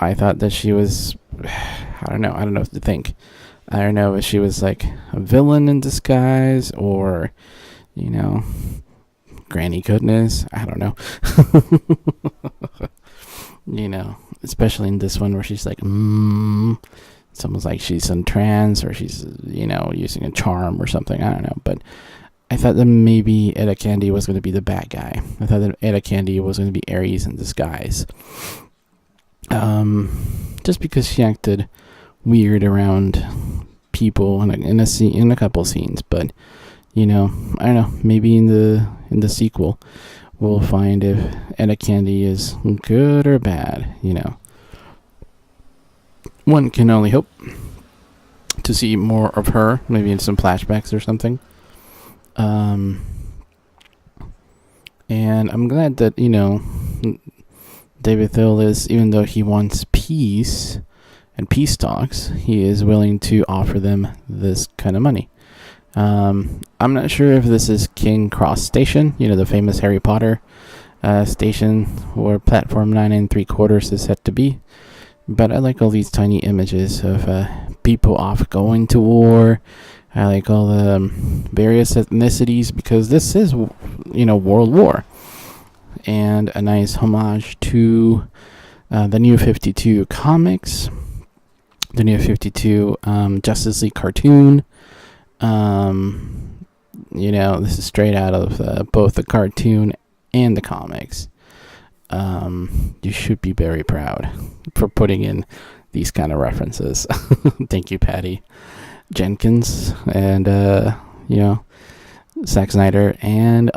I thought that she was, I don't know what to think. I don't know if she was a villain in disguise, or, granny goodness. I don't know. Especially in this one where she's it's almost like she's in trance, or she's, using a charm or something. I don't know. But I thought that maybe Etta Candy was going to be the bad guy. I thought that Etta Candy was going to be Ares in disguise. Just because she acted weird around people in a scene, in a couple scenes, but I don't know, maybe in the sequel we'll find if Etta Candy is good or bad. One can only hope to see more of her, maybe in some flashbacks or something. And I'm glad that David Thiel is, even though he wants peace and peace talks, he is willing to offer them this kind of money. I'm not sure if this is King Cross Station, the famous Harry Potter station where platform 9 3/4 is set to be. But I like all these tiny images of people off going to war. I like all the various ethnicities, because this is, World War. And a nice homage to the New 52 comics, the New 52 Justice League cartoon. This is straight out of both the cartoon and the comics. You should be very proud for putting in these kind of references. Thank you, Patty Jenkins, and Zack Snyder, and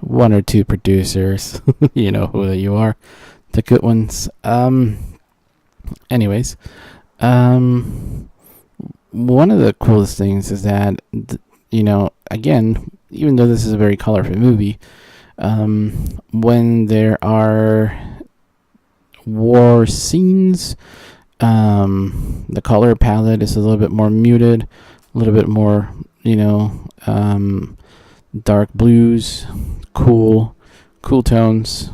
one or two producers. You know who you are, the good ones. Anyways, one of the coolest things is that again, even though this is a very colorful movie, when there are war scenes, the color palette is a little bit more muted, a little bit more, dark blues, cool tones,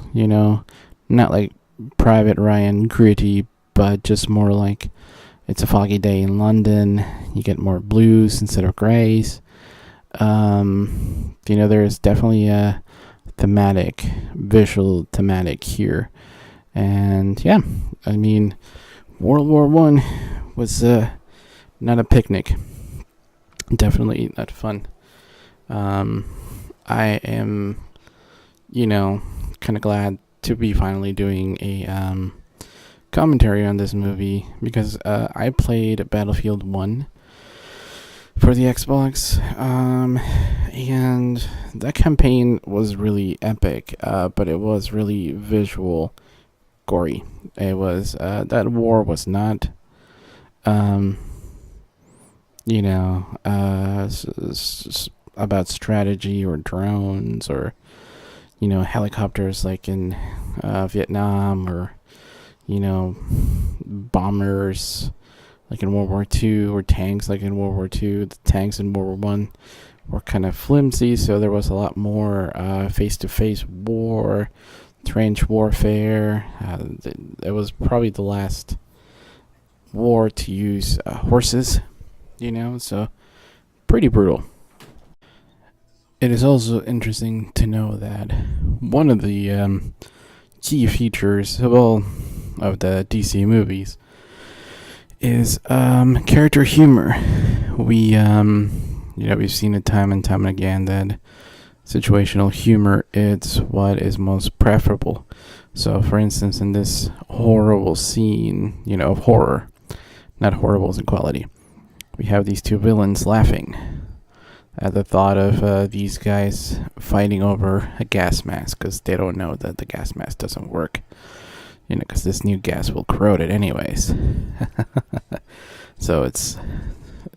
not like Private Ryan gritty, but just more like it's a foggy day in London. You get more blues instead of grays. There's definitely a visual thematic here. And yeah, I mean, World War I was not a picnic. Definitely not fun. I am, kind of glad to be finally doing a commentary on this movie, because I played Battlefield 1 for the Xbox, and that campaign was really epic, but it was really visual gory. It was that war was not about strategy or drones or helicopters like in Vietnam, or bombers like in World War II, or tanks like in World War II. The tanks in World War I were kind of flimsy, so there was a lot more face-to-face war, trench warfare. It was probably the last war to use horses, so pretty brutal. It is also interesting to know that one of the key features of all of the DC movies is character humor. We've seen it time and time again that situational humor is what is most preferable. So, for instance, in this horrible scene, of horror, not horrible as in quality, we have these two villains laughing at the thought of these guys fighting over a gas mask, because they don't know that the gas mask doesn't work. Because this new gas will corrode it anyways. So it's,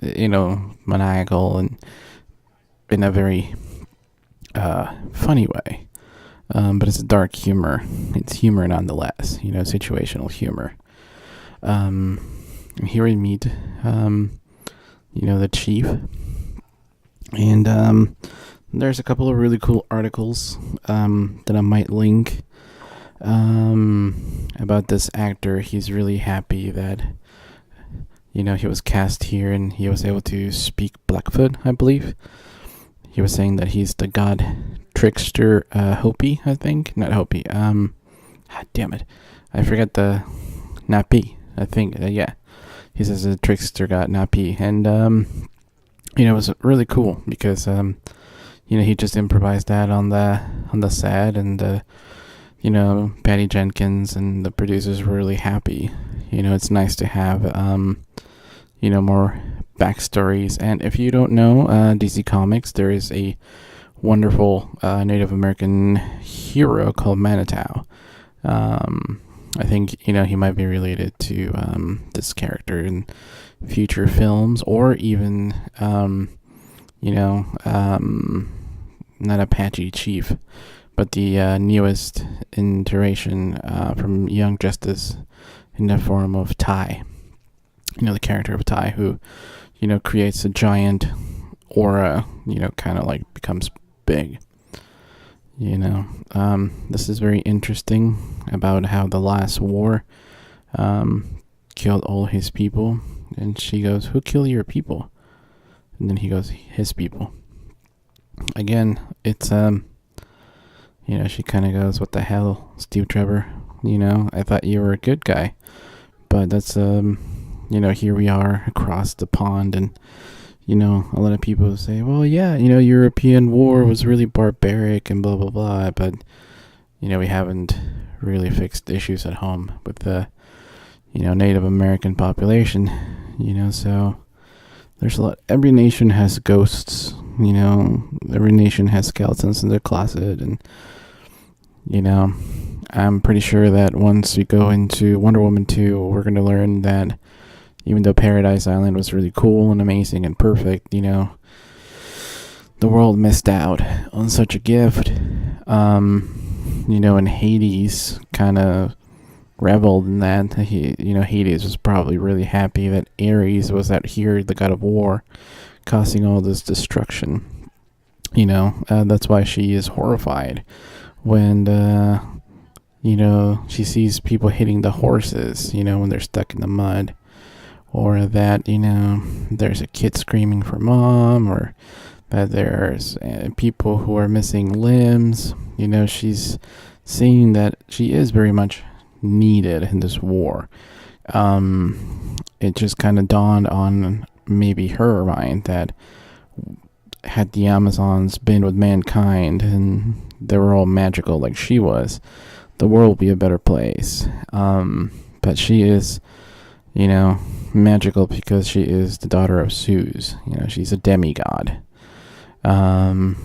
maniacal and in a very funny way. But it's dark humor. It's humor nonetheless, situational humor. Here we meet, the chief. And there's a couple of really cool articles that I might link about this actor. He's really happy that he was cast here and he was able to speak Blackfoot, I believe. He was saying that he's the god trickster Hopi, I think. Not Hopi. Damn it, I forgot the Napi, I think. Yeah, he says the trickster god Napi. And it was really cool because he just improvised that on the set, and Patty Jenkins and the producers were really happy, It's nice to have, more backstories. And if you don't know DC Comics, there is a wonderful Native American hero called Manitau. I think, he might be related to this character in future films, or even, not Apache Chief, but the newest iteration from Young Justice in the form of Ty. The character of Ty who, creates a giant aura, kind of like becomes big. This is very interesting about how the last war killed all his people. And she goes, "Who killed your people?" And then he goes, "His people." Again, it's, she kind of goes, "What the hell, Steve Trevor? I thought you were a good guy." But that's, here we are across the pond, and, a lot of people say, "Well, yeah, European war was really barbaric and blah, blah, blah." But, we haven't really fixed issues at home with the, Native American population, so there's a lot. Every nation has ghosts, every nation has skeletons in their closet, and, I'm pretty sure that once we go into Wonder Woman 2, we're going to learn that even though Paradise Island was really cool and amazing and perfect, the world missed out on such a gift. And Hades kind of reveled in that. Hades was probably really happy that Ares was out here, the god of war, causing all this destruction. That's why she is horrified when, she sees people hitting the horses, when they're stuck in the mud. Or that, there's a kid screaming for mom, or that there's people who are missing limbs. She's seeing that she is very much needed in this war. It just kind of dawned on maybe her mind that had the Amazons been with mankind and they were all magical like she was, the world would be a better place. But she is, magical because she is the daughter of Zeus. She's a demigod. So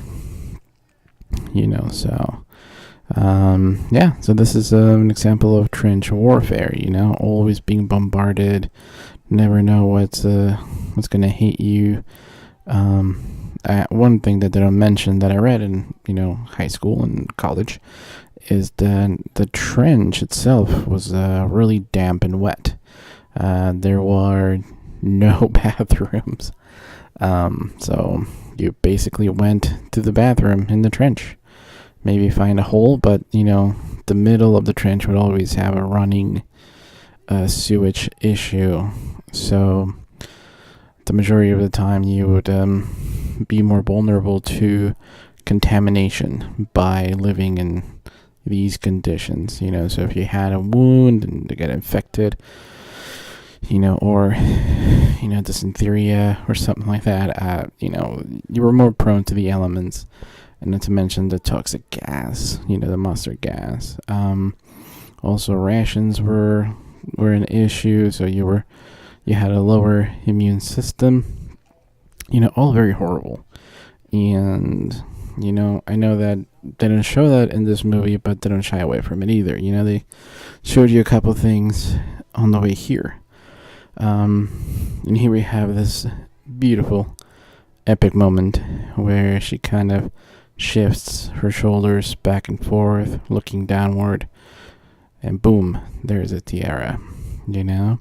this is an example of trench warfare, always being bombarded, never know what's going to hit you. One thing that they don't mention that I read in, high school and college is that the trench itself was really damp and wet. There were no bathrooms. So you basically went to the bathroom in the trench. Maybe find a hole, but, the middle of the trench would always have a running sewage issue. So the majority of the time you would be more vulnerable to contamination by living in these conditions. So if you had a wound and to get infected, or, dysentery or something like that, you were more prone to the elements. And not to mention the toxic gas, the mustard gas. Also, rations were an issue, so you had a lower immune system. All very horrible. And, I know that they didn't show that in this movie, but they don't shy away from it either. They showed you a couple things on the way here. And here we have this beautiful, epic moment where she kind of shifts her shoulders back and forth, looking downward, and boom, there's a tiara. You've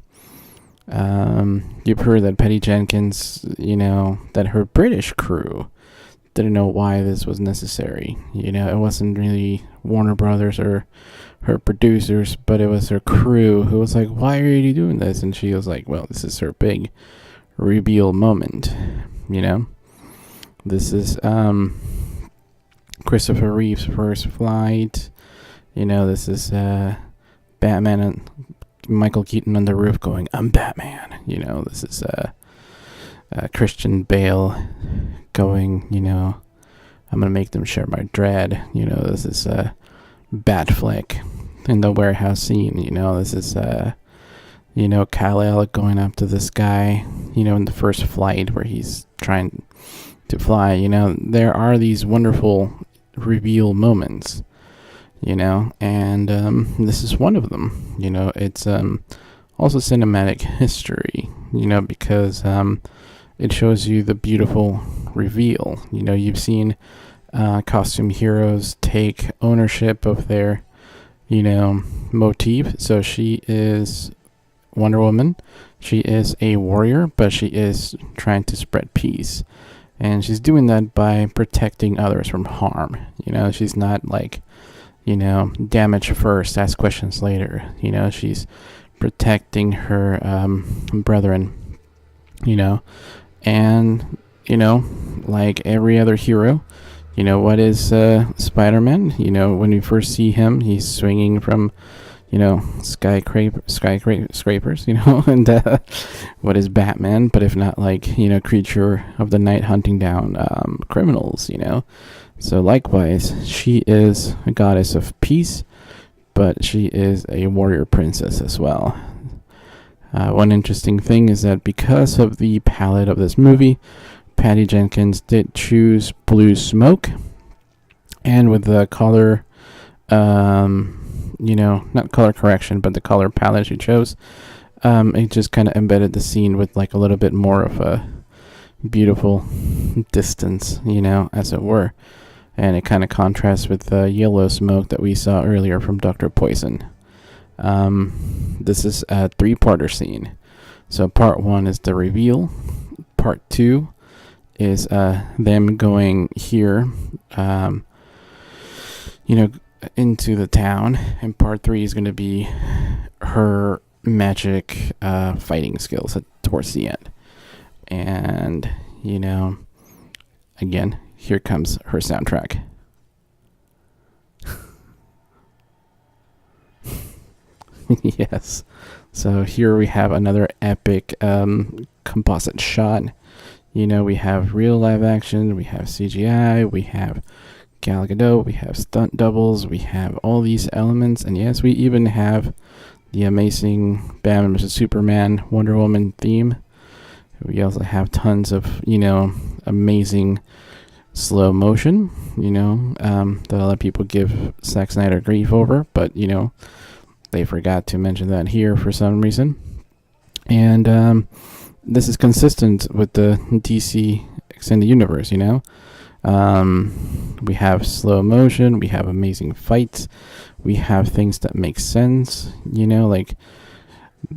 heard that Patty Jenkins, that her British crew didn't know why this was necessary. It wasn't really Warner Brothers or her producers, but it was her crew who was like, "Why are you doing this?" And she was like, "Well, this is her big reveal moment." This is Christopher Reeve's first flight. This is Batman and Michael Keaton on the roof going, "I'm Batman." This is Christian Bale going, "I'm gonna make them share my dread." This is Batfleck in the warehouse scene. This is Kal-El going up to this guy, in the first flight where he's trying to fly. There are these wonderful reveal moments, and this is one of them. It's also cinematic history, because it shows you the beautiful reveal. You've seen costume heroes take ownership of their, motif. So she is Wonder Woman. She is a warrior, but she is trying to spread peace. And she's doing that by protecting others from harm. She's not like, damage first, ask questions later. She's protecting her brethren, and, like every other hero, what is Spider-Man? When you first see him, he's swinging from, skyscrapers, and what is Batman? But if not like, creature of the night hunting down criminals, So likewise, she is a goddess of peace, but she is a warrior princess as well. One interesting thing is that because of the palette of this movie, Patty Jenkins did choose blue smoke, and with the color, not color correction, but the color palette she chose, it just kind of embedded the scene with like a little bit more of a beautiful distance, as it were. And it kind of contrasts with the yellow smoke that we saw earlier from Dr. Poison. This is a 3-parter scene. So part 1 is the reveal. Part 2 is them going here, into the town. And part 3 is going to be her magic fighting skills towards the end. And, again, here comes her soundtrack. Yes. So here we have another epic composite shot. We have real live action, we have CGI, we have Gal Gadot, we have stunt doubles, we have all these elements, and yes, we even have the amazing Batman vs. Superman Wonder Woman theme. We also have tons of, amazing slow motion, that a lot of people give Zack Snyder grief over, but, they forgot to mention that here for some reason. And this is consistent with the DC Extended Universe, We have slow motion, we have amazing fights, we have things that make sense, like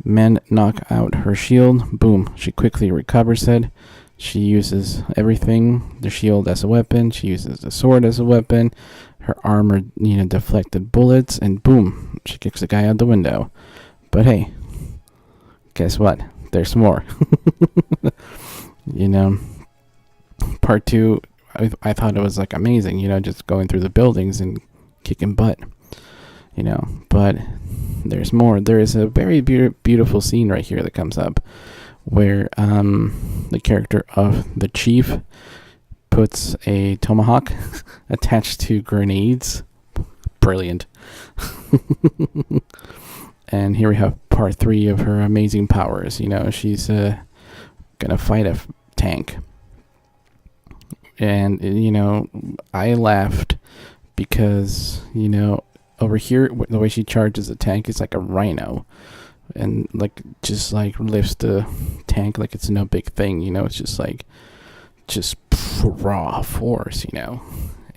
men knock out her shield, boom, she quickly recovers it. She uses everything, the shield as a weapon, she uses the sword as a weapon, her armor, deflected bullets, and boom, she kicks the guy out the window. But hey, guess what? There's more. Part 2, I thought it was like amazing, just going through the buildings and kicking butt, but there's more. There is a very beautiful scene right here that comes up where the character of the Chief puts a tomahawk attached to grenades. Brilliant. And here we have part 3 of her amazing powers. She's gonna fight a tank. And, I laughed because, over here, the way she charges the tank is like a rhino. And, just lifts the tank like it's no big thing, It's just raw force,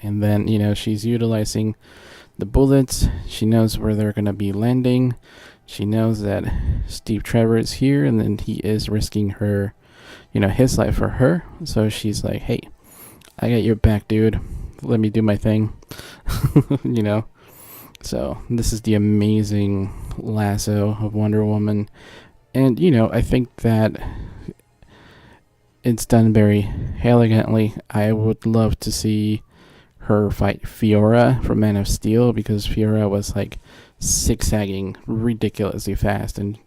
And then, she's utilizing the bullets. She knows where they're going to be landing. She knows that Steve Trevor is here, and then he is risking her, his life for her. So she's like, hey, I got your back, dude. Let me do my thing. So this is the amazing lasso of Wonder Woman. And, I think that it's done very elegantly. I would love to see her fight Fiora from Man of Steel, because Fiora was zigzagging ridiculously fast, and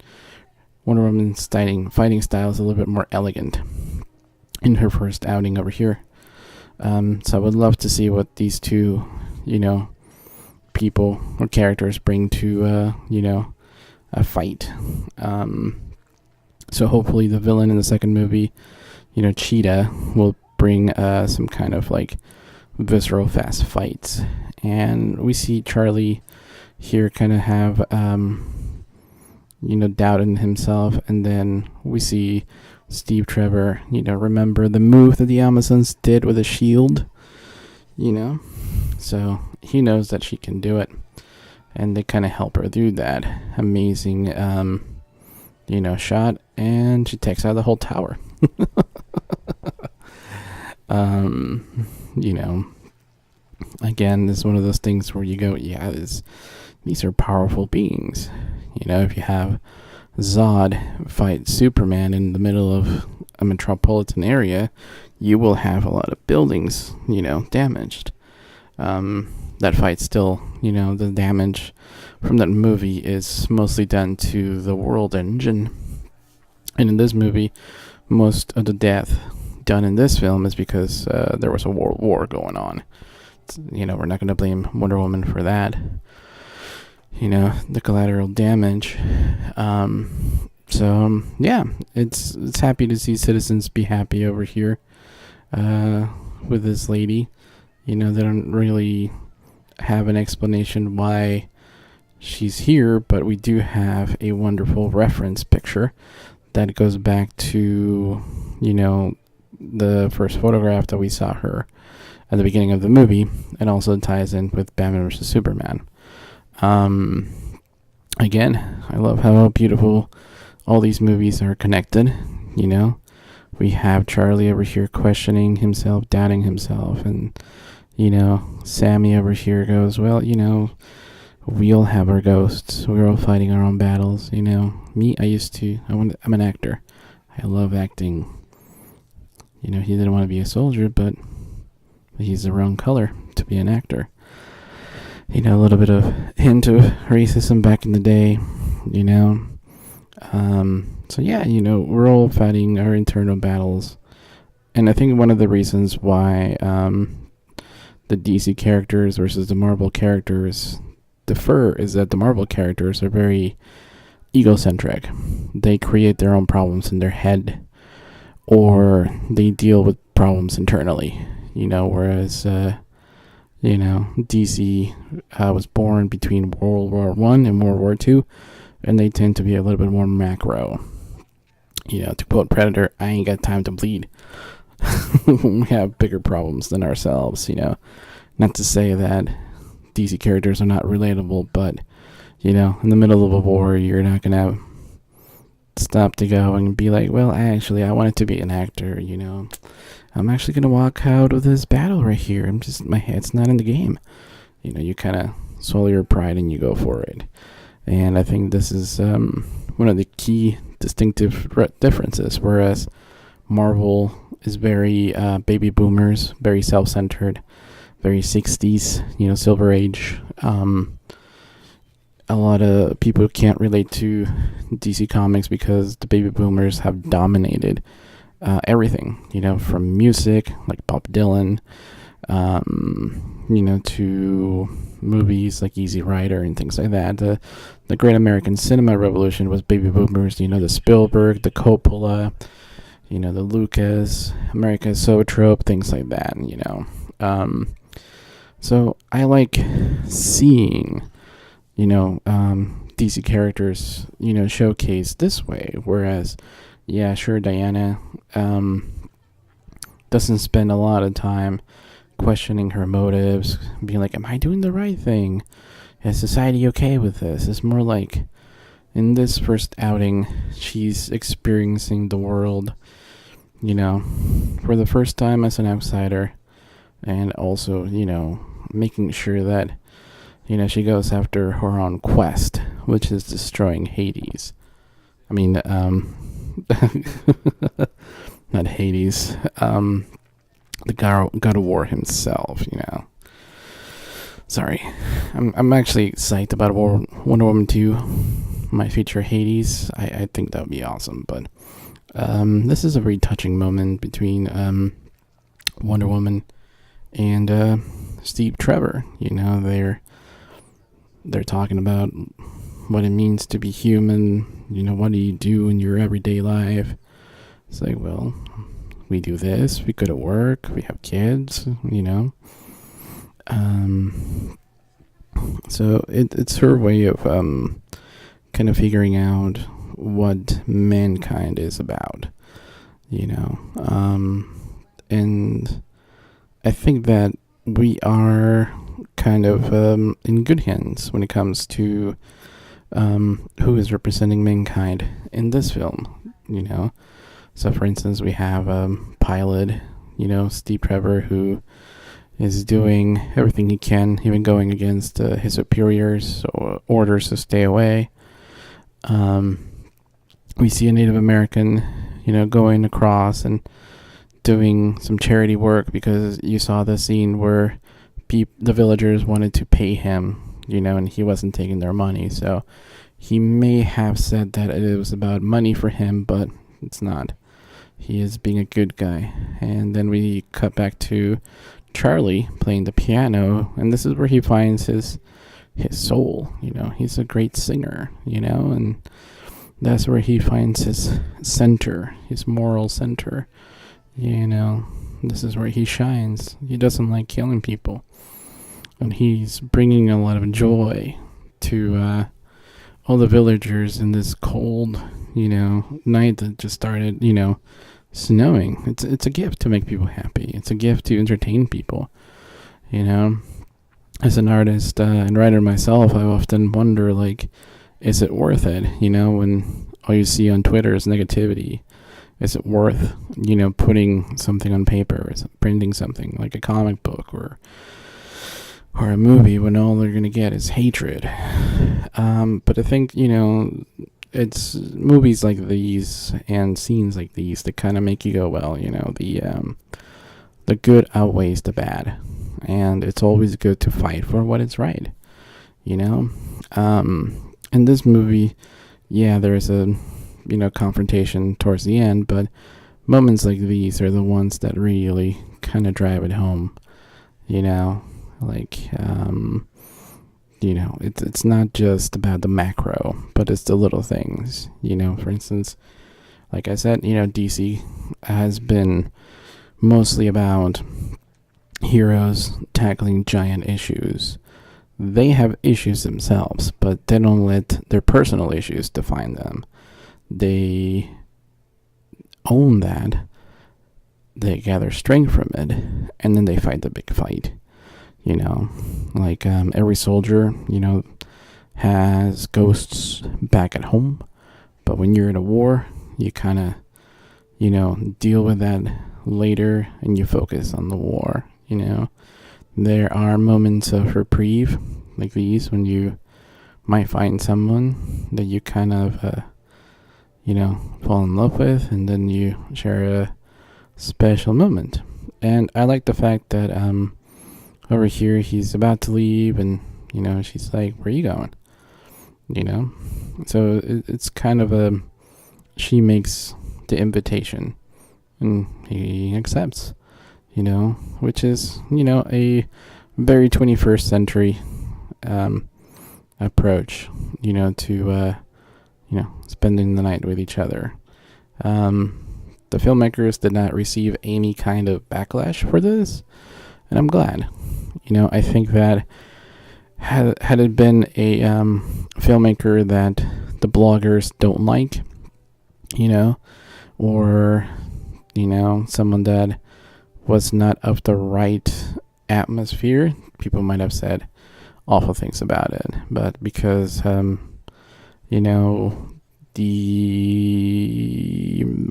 Wonder Woman's fighting style is a little bit more elegant in her first outing over here. So I would love to see what these two, people or characters bring to, a fight. So hopefully the villain in the second movie, Cheetah, will bring some kind of like visceral fast fights. And we see Charlie here kind of have doubt in himself, and then we see Steve Trevor remember the move that the Amazons did with a shield, so he knows that she can do it, and they kind of help her through that amazing shot, and she takes out the whole tower. Again, this is one of those things where you go, yeah, these are powerful beings. If you have Zod fight Superman in the middle of a metropolitan area, you will have a lot of buildings, damaged. That fight still, the damage from that movie is mostly done to the world engine. And in this movie, most of the death done in this film is because there was a world war going on. We're not going to blame Wonder Woman for that. The collateral damage. Yeah, it's happy to see citizens be happy over here with this lady. They don't really have an explanation why she's here, but we do have a wonderful reference picture that goes back to, the first photograph that we saw her at the beginning of the movie, and also ties in with Batman vs. Superman. Again, I love how beautiful all these movies are connected. We have Charlie over here questioning himself, doubting himself, and Sammy over here goes, well, we all have our ghosts. We're all fighting our own battles. Me, I'm an actor. I love acting. He didn't want to be a soldier, but he's the wrong color to be an actor. A little bit of hint of racism back in the day, So yeah, we're all fighting our internal battles. And I think one of the reasons why the DC characters versus the Marvel characters differ is that the Marvel characters are very egocentric. They create their own problems in their head, or they deal with problems internally, whereas DC was born between World War One and World War Two, and they tend to be a little bit more macro. To quote Predator, I ain't got time to bleed. We have bigger problems than ourselves, Not to say that DC characters are not relatable, but, in the middle of a war, you're not going to stop to go and be like, well, I wanted to be an actor, I'm actually going to walk out of this battle right here. My head's not in the game. You kind of swallow your pride and you go for it. And I think this is one of the key distinctive differences, whereas Marvel is very baby boomers, very self-centered, very 60s, Silver Age. A lot of people can't relate to DC Comics because the baby boomers have dominated everything, from music, like Bob Dylan, to movies like Easy Rider and things like that. The Great American Cinema Revolution was baby boomers, the Spielberg, the Coppola, the Lucas, America's Zoetrope, things like that, So I like seeing, DC characters, showcased this way, whereas, yeah, sure, Diana doesn't spend a lot of time questioning her motives, being like, am I doing the right thing? Is society okay with this? It's more like, in this first outing, she's experiencing the world, for the first time as an outsider, and also, making sure that, she goes after her own quest, which is destroying Hades. I mean, not Hades, the God of War himself, Sorry. I'm actually psyched about Wonder Woman 2 might feature Hades. I think that would be awesome, but this is a very touching moment between Wonder Woman and Steve Trevor. They're talking about what it means to be human. What do you do in your everyday life? It's like, well, we do this, we go to work, we have kids, So it's her way of kind of figuring out what mankind is about, and I think that we are kind of in good hands when it comes to who is representing mankind in this film, So, for instance, we have Pilot, Steve Trevor, who is doing everything he can, even going against his superiors or orders to stay away. We see a Native American, going across and doing some charity work, because you saw the scene where the villagers wanted to pay him, and he wasn't taking their money. So he may have said that it was about money for him, but it's not. He is being a good guy. And then we cut back to Charlie playing the piano, and this is where he finds his soul. He's a great singer, and that's where he finds his center, his moral center. This is where he shines. He doesn't like killing people, and he's bringing a lot of joy to all the villagers in this cold, night that just started, snowing. It's a gift to make people happy. It's a gift to entertain people. As an artist and writer myself, I often wonder, like, is it worth it? When all you see on Twitter is negativity. Is it worth, putting something on paper, or printing something like a comic book or a movie, when all they're gonna get is hatred? But I think, it's movies like these and scenes like these that kind of make you go, well, the good outweighs the bad, and it's always good to fight for what is right. In this movie, there's a confrontation towards the end, but moments like these are the ones that really kind of drive it home. It's not just about the macro, but it's the little things. For instance, like I said, DC has been mostly about heroes tackling giant issues. They have issues themselves, but they don't let their personal issues define them. They own that, they gather strength from it, and then they fight the big fight. Every soldier, has ghosts back at home, but when you're in a war, you kind of, deal with that later, and you focus on the war. There are moments of reprieve like these when you might find someone that you kind of fall in love with, and then you share a special moment. And I like the fact that over here he's about to leave, and she's like, where are you going? So it's kind of she makes the invitation and he accepts, which is a very 21st century approach, to spending the night with each other. The filmmakers did not receive any kind of backlash for this, and I'm glad. I think that had it been a filmmaker that the bloggers don't like, or someone that was not of the right atmosphere, people might have said awful things about it. But because the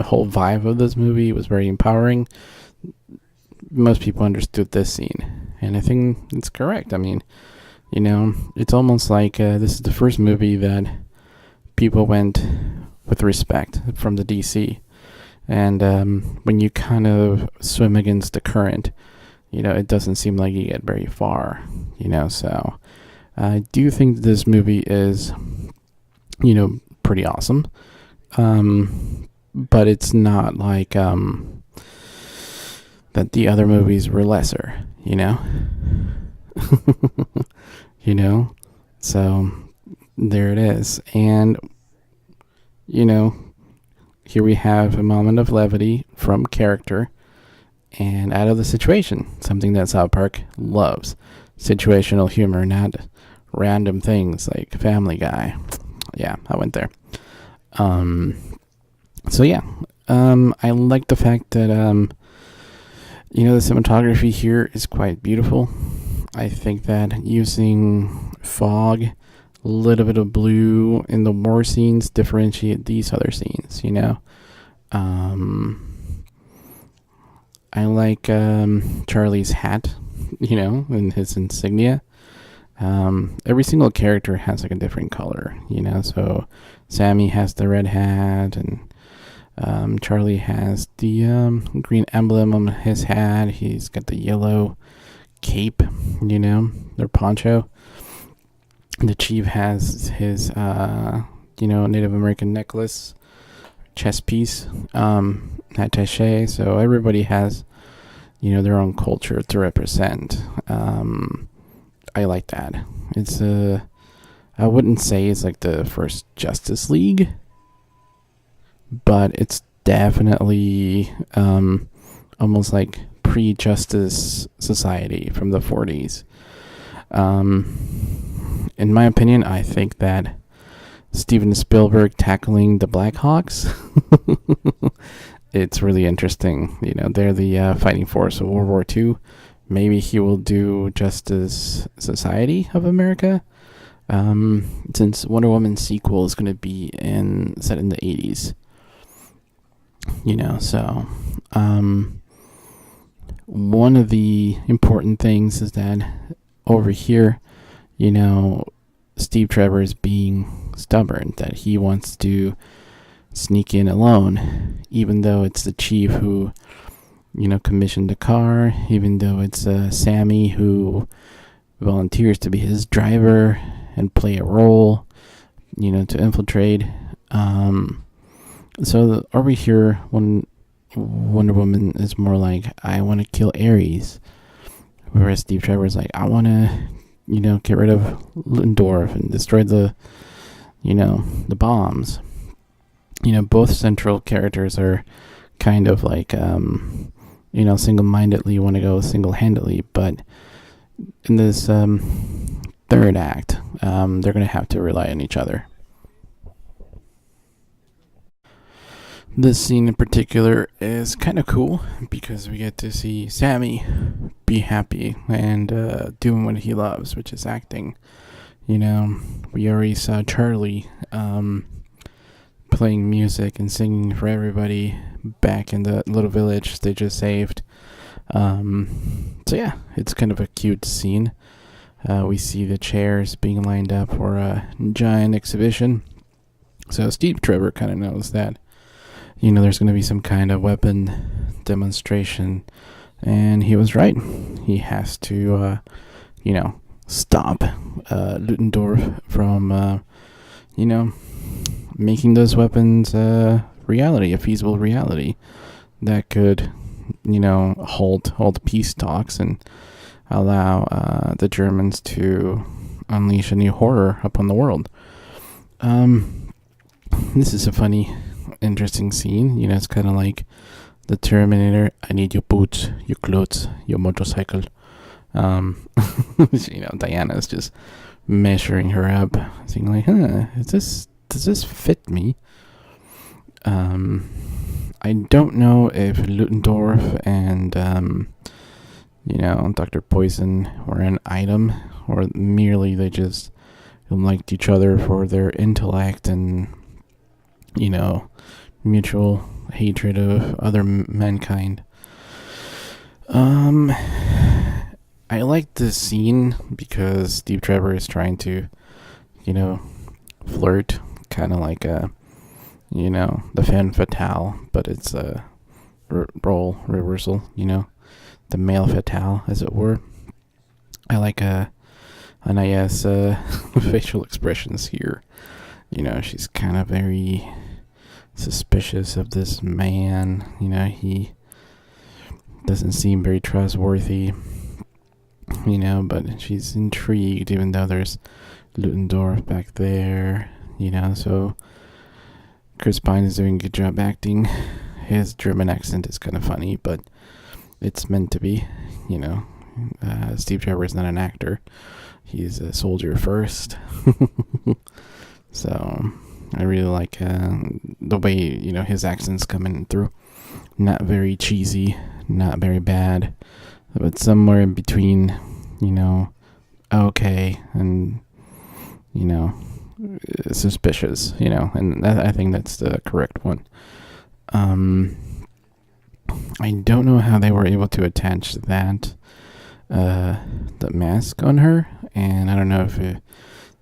whole vibe of this movie was very empowering, most people understood this scene, and I think it's correct. I mean, it's almost like this is the first movie that people went with respect from the DC, and when you kind of swim against the current, it doesn't seem like you get very far, so I do think this movie is, pretty awesome, but it's not like that the other movies were lesser, so there it is. And, you know, here we have a moment of levity from character and out of the situation. Something that South Park loves. Situational humor, not random things like Family Guy. Yeah, I went there. So yeah, I like the fact that, the cinematography here is quite beautiful. I think that using fog, a little bit of blue in the war scenes differentiate these other scenes, I like Charlie's hat, and his insignia. Every single character has like a different color, so Sammy has the red hat, and Charlie has the green emblem on his hat. He's got the yellow cape, their poncho. The chief has his, Native American necklace, chest piece, attache. So everybody has, their own culture to represent. I like that. It's I wouldn't say it's like the first Justice League, but it's definitely almost like pre-Justice Society from the 40s. In my opinion, I think that Steven Spielberg tackling the Blackhawks, it's really interesting. They're the fighting force of World War II. Maybe he will do Justice Society of America, since Wonder Woman sequel is going to be set in the 80s. So one of the important things is that over here, Steve Trevor is being stubborn, that he wants to sneak in alone, even though it's the chief who, commissioned the car, even though it's Sammy who volunteers to be his driver and play a role, to infiltrate. So over here, when Wonder Woman is more like, I want to kill Ares, whereas Steve Trevor is like, I want to, get rid of Ludendorff and destroy the bombs. Both central characters are kind of like, single-mindedly want to go single-handedly, but in this third act, they're going to have to rely on each other. This scene in particular is kind of cool because we get to see Sammy be happy and doing what he loves, which is acting. We already saw Charlie playing music and singing for everybody back in the little village they just saved. So yeah, it's kind of a cute scene. We see the chairs being lined up for a giant exhibition. So Steve Trevor kind of knows that, there's going to be some kind of weapon demonstration. And he was right. He has to, stop Ludendorff from, making those weapons reality, a feasible reality that could, hold peace talks and allow the Germans to unleash a new horror upon the world. This is a funny, interesting scene. It's kind of like the Terminator. I need your boots, your clothes, your motorcycle. Diana's just measuring her up, saying like, does this fit me? I don't know if Ludendorff and Dr. Poison were an item, or merely they just liked each other for their intellect and mutual hatred of other mankind. I like this scene because Steve Trevor is trying to, flirt, kind of like a, the femme fatale, but it's a role reversal, the male fatale, as it were. I like Anaya's facial expressions here. She's kind of very suspicious of this man. He doesn't seem very trustworthy, but she's intrigued, even though there's Ludendorff back there, so Chris Pine is doing a good job acting. His German accent is kind of funny, but it's meant to be, Steve Trevor is not an actor. He's a soldier first. So I really like the way, his accent's coming through. Not very cheesy, not very bad, but somewhere in between, okay, and, suspicious, and I think that's the correct one. I don't know how they were able to attach that, the mask on her, and I don't know if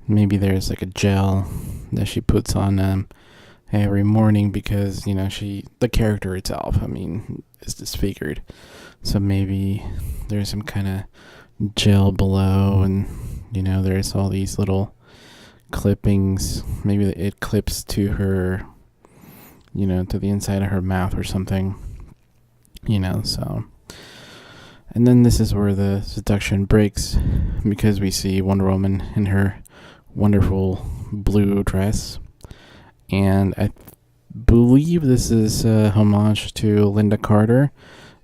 maybe there's like a gel that she puts on every morning because, the character itself, is disfigured. So maybe there's some kind of gel below, and, there's all these little clippings. Maybe it clips to her, to the inside of her mouth or something, so. And then this is where the seduction breaks, because we see Wonder Woman in her wonderful blue dress. And I believe this is a homage to Linda Carter,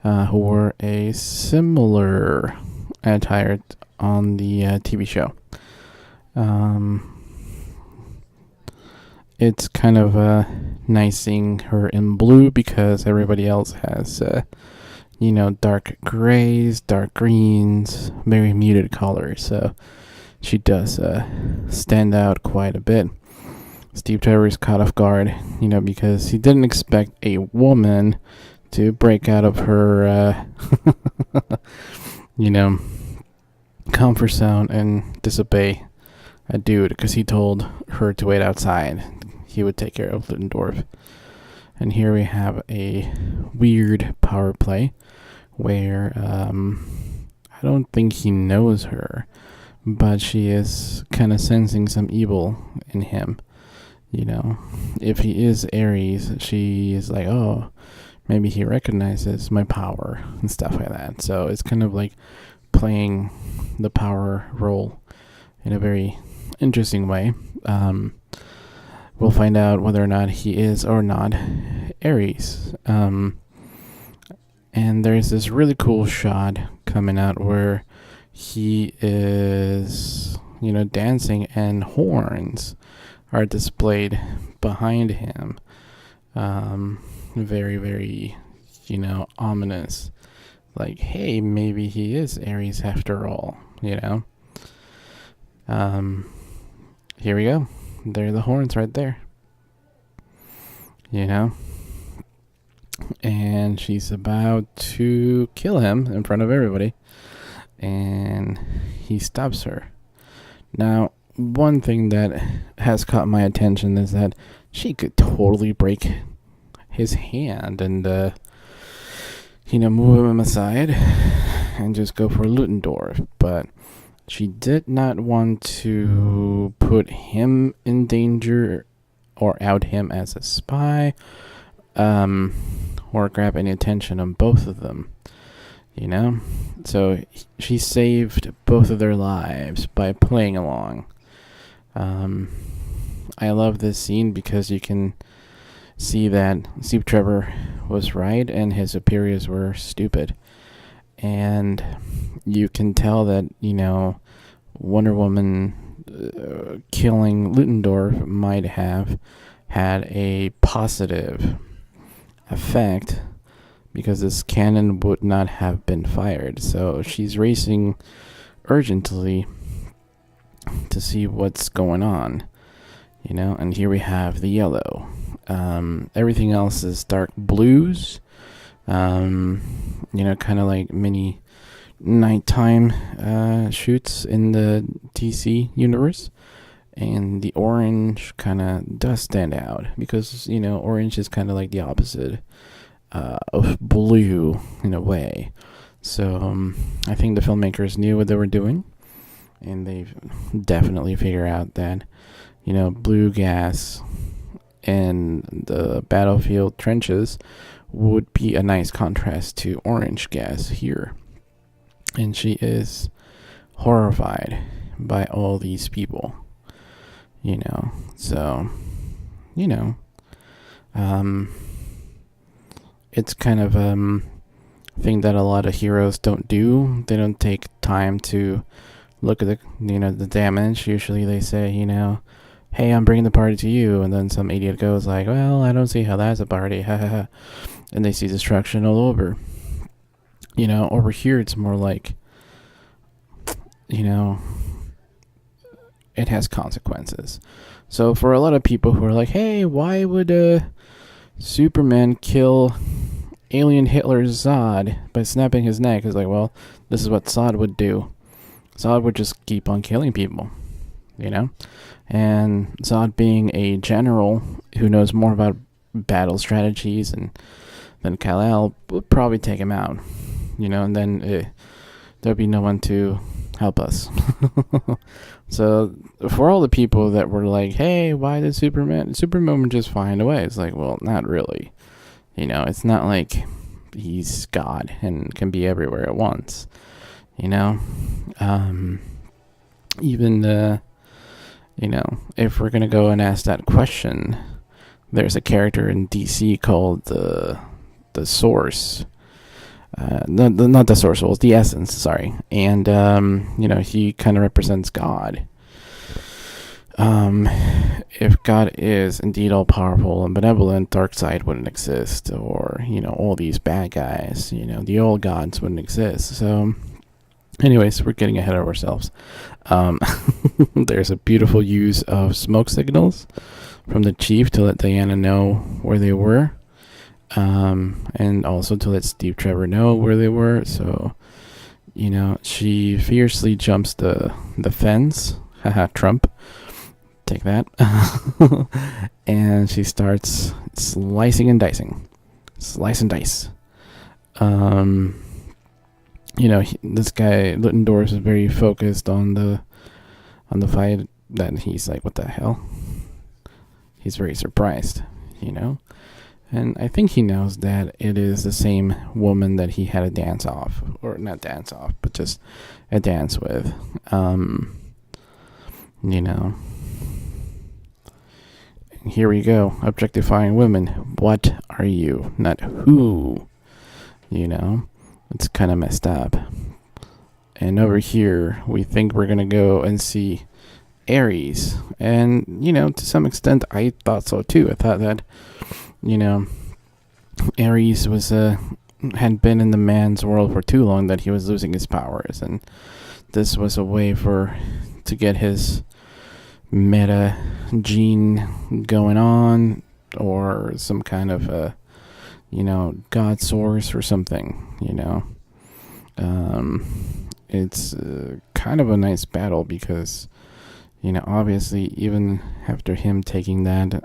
who wore a similar attire on the TV show. It's kind of nice seeing her in blue because everybody else has, dark grays, dark greens, very muted colors. So she does stand out quite a bit. Steve Trevor is caught off guard, because he didn't expect a woman to break out of her, comfort zone and disobey a dude, because he told her to wait outside. He would take care of Ludendorff. And here we have a weird power play where I don't think he knows her, but she is kind of sensing some evil in him. If he is Ares, she is like, oh, maybe he recognizes my power and stuff like that. So it's kind of like playing the power role in a very interesting way. We'll find out whether or not he is or not Ares. And there's this really cool shot coming out where he is, dancing, and horns are displayed behind him. Very, very, ominous. Like, hey, maybe he is Ares after all, Here we go. There are the horns right there. And she's about to kill him in front of everybody. And he stops her. Now, one thing that has caught my attention is that she could totally break his hand and, move him aside and just go for Ludendorff. But she did not want to put him in danger or out him as a spy, or grab any attention on both of them, So she saved both of their lives by playing along. I love this scene because you can see that Steve Trevor was right and his superiors were stupid. And you can tell that, Wonder Woman killing Ludendorff might have had a positive effect because this cannon would not have been fired. So she's racing urgently to see what's going on, and here we have the yellow. Everything else is dark blues, kind of like mini nighttime shoots in the DC universe. And the orange kind of does stand out because, orange is kind of like the opposite of blue in a way. So I think the filmmakers knew what they were doing, and they've definitely figured out that, blue gas in the battlefield trenches would be a nice contrast to orange gas here. And she is horrified by all these people. So, you know, um, it's kind of thing that a lot of heroes don't do. They don't take time to look at the damage. Usually they say, hey, I'm bringing the party to you, and then some idiot goes like, well, I don't see how that's a party, ha ha ha, and they see destruction all over. Over here it's more like, it has consequences. So for a lot of people who are like, hey, why would Superman kill alien Hitler's Zod by snapping his neck? It's like, well, this is what Zod would do. Zod would just keep on killing people, And Zod being a general who knows more about battle strategies than Kal-El would probably take him out, and then there'd be no one to help us. So for all the people that were like, hey, why did Superman would just find a way? It's like, well, not really. It's not like he's God and can be everywhere at once. Even if we're gonna go and ask that question, there's a character in DC called the Source. Not the Source, well, the Essence, sorry. And he kind of represents God. If God is indeed all powerful and benevolent, Darkseid wouldn't exist, or all these bad guys, the old gods wouldn't exist. So anyways, we're getting ahead of ourselves. There's a beautiful use of smoke signals from the chief to let Diana know where they were, and also to let Steve Trevor know where they were. So she fiercely jumps the fence. Haha, Trump. Take that. And she starts slicing and dicing. Slice and dice. This guy Ludendorff is very focused on the fight. That he's like, what the hell? He's very surprised, and I think he knows that it is the same woman that he had a dance off, or not dance off, but just a dance with. Here we go, objectifying women. What are you? Not who. It's kind of messed up. And over here, we think we're going to go and see Ares. And, to some extent, I thought so too. I thought that, Ares was, had been in the man's world for too long that he was losing his powers. And this was a way to get his meta gene going on, or some kind of, God source or something, It's kind of a nice battle because, obviously, even after him taking that,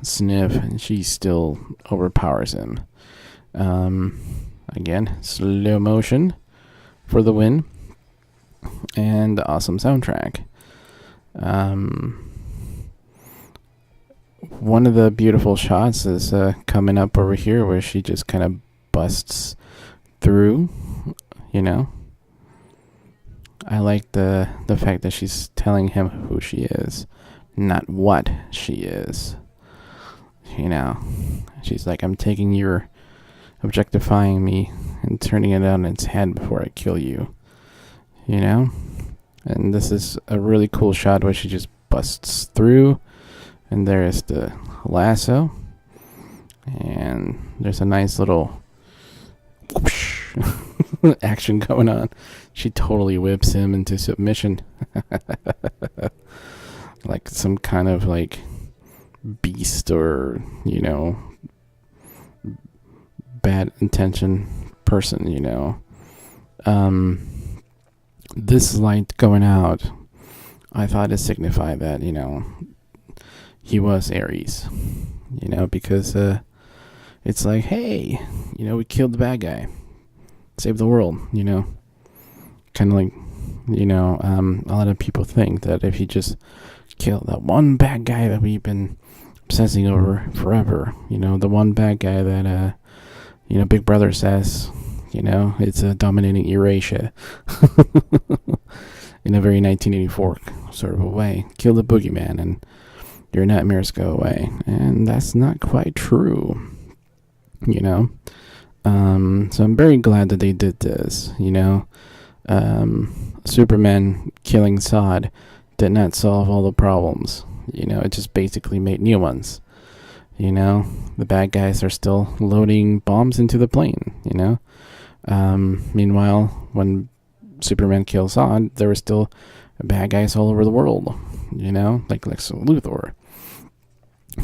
sniff, she still overpowers him. Again, slow motion for the win, and awesome soundtrack. One of the beautiful shots is coming up over here where she just kind of busts through, I like the fact that she's telling him who she is, not what she is. She's like, I'm taking your objectifying me and turning it on its head before I kill you. And this is a really cool shot where she just busts through, and there is the lasso, and there's a nice little whoosh action going on. She totally whips him into submission. Like some kind of like beast, or bad intention person. This light going out, I thought it signified that he was Ares, because it's like, hey, we killed the bad guy, saved the world, kind of like, a lot of people think that if you just kill that one bad guy that we've been obsessing over forever, the one bad guy that, Big Brother says, it's a dominating Eurasia in a very 1984 sort of a way. Kill the boogeyman and your nightmares go away. And that's not quite true, you know. So I'm very glad that they did this, you know. Superman killing Zod did not solve all the problems. You know, it just basically made new ones. You know, the bad guys are still loading bombs into the plane, you know. Meanwhile, when Superman kills Zod, there were still bad guys all over the world, you know, like Lex Luthor.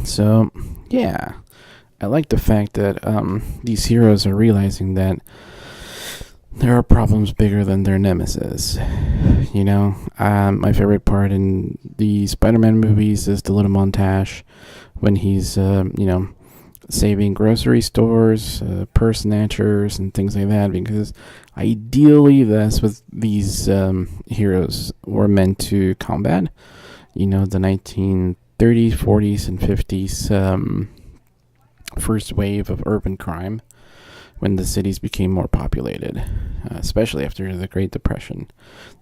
So, yeah, I like the fact that these heroes are realizing that there are problems bigger than their nemesis. You know, my favorite part in the Spider-Man movies is the little montage when he's, you know, saving grocery stores, purse snatchers, and things like that, because ideally that's what these heroes were meant to combat. You know, the 1930s, 40s, and 50s first wave of urban crime, when the cities became more populated, especially after the Great Depression.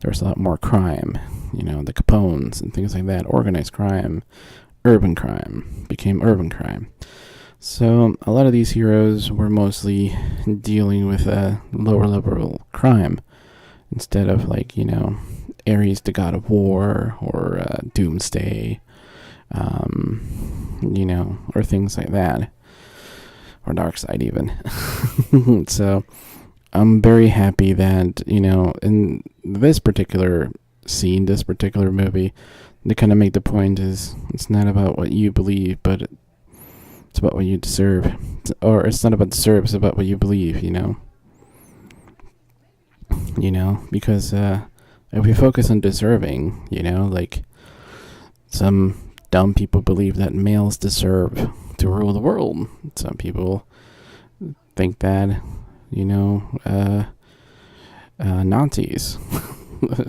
There was a lot more crime, you know, the Capones and things like that. Organized crime, urban crime, became urban crime. So a lot of these heroes were mostly dealing with lower level crime instead of, like, you know, Ares, the god of war, or Doomsday, you know, or things like that. Or Darkseid even. So I'm very happy that, you know, in this particular scene, this particular movie, they kind of make the point is it's not about what you believe, but it's about what you deserve. Or it's not about deserve, it's about what you believe, you know. You know, because if we focus on deserving, you know, like some dumb people believe that males deserve to rule the world. Some people think that, you know, Nazis,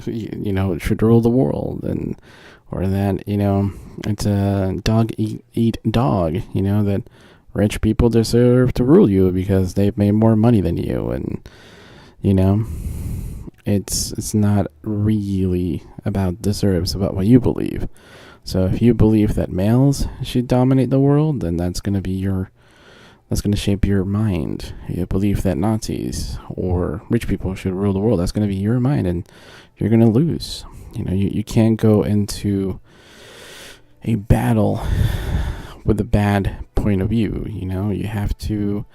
you know, should rule the world, and or that, you know, it's a dog eat dog, you know, that rich people deserve to rule you because they've made more money than you, and, you know, it's not really about deserve, it's about what you believe. So if you believe that males should dominate the world, then that's going to shape your mind. You believe that Nazis or rich people should rule the world, that's going to be your mind, and you're going to lose. You know, you can't go into a battle with a bad point of view, you know. You have to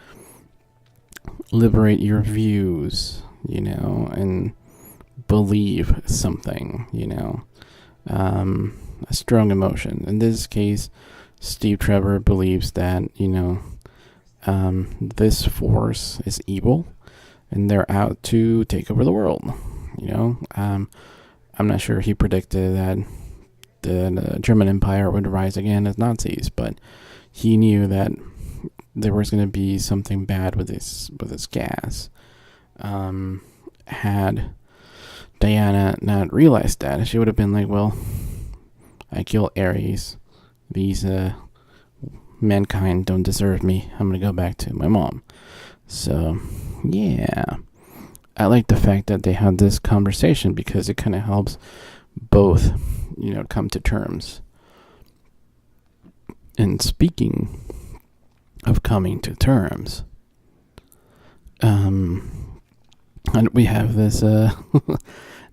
liberate your views, you know, and believe something, you know. A strong emotion. In this case, Steve Trevor believes that, you know, this force is evil and they're out to take over the world. You know, I'm not sure he predicted that the German Empire would rise again as Nazis, but he knew that there was going to be something bad with this gas. Had Diana not realized that, she would have been like, well, I kill Ares. These mankind don't deserve me. I'm gonna go back to my mom. So, yeah. I like the fact that they had this conversation because it kind of helps both, you know, come to terms. And speaking of coming to terms, and we have this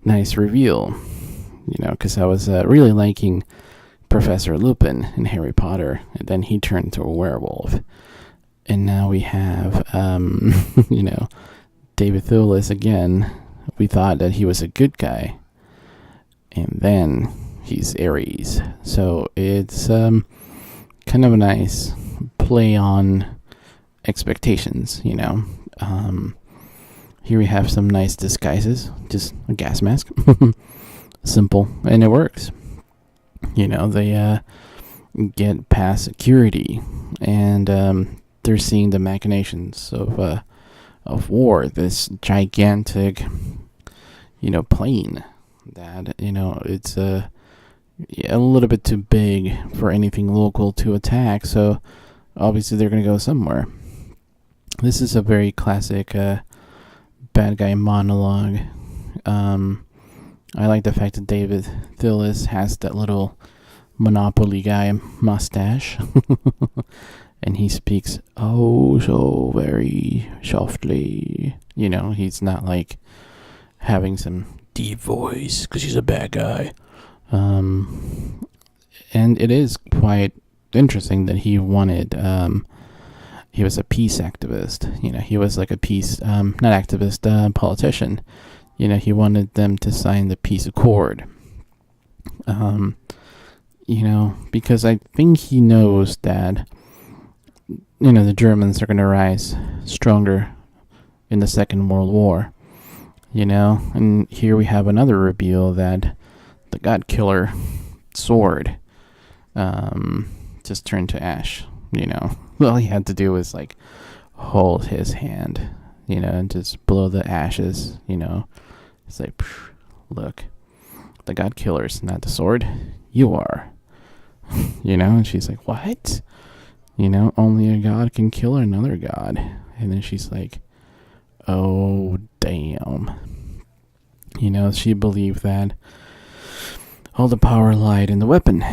nice reveal. You know, because I was really liking Professor Lupin in Harry Potter, and then he turned into a werewolf. And now we have, you know, David Thewlis again. We thought that he was a good guy, and then he's Ares. So it's kind of a nice play on expectations, you know. Here we have some nice disguises, just a gas mask. Simple, and it works. You know, they get past security, and they're seeing the machinations of war. This gigantic, you know, plane that, you know, it's a little bit too big for anything local to attack. So obviously they're going to go somewhere. This is a very classic bad guy monologue. I like the fact that David Thewlis has that little Monopoly guy mustache. And he speaks oh so very softly. He's not like having some deep voice because he's a bad guy. And it is quite interesting that he wanted, he was a peace activist. He was like a peace, not activist, politician. He wanted them to sign the peace accord. Because I think he knows that, the Germans are going to rise stronger in the Second World War. And here we have another reveal that the God Killer sword just turned to ash. All he had to do was like hold his hand, and just blow the ashes. It's like, look, the God Killer's not the sword, you are. And she's like, what? Only a god can kill another god. And then she's like, oh damn. She believed that all the power lied in the weapon,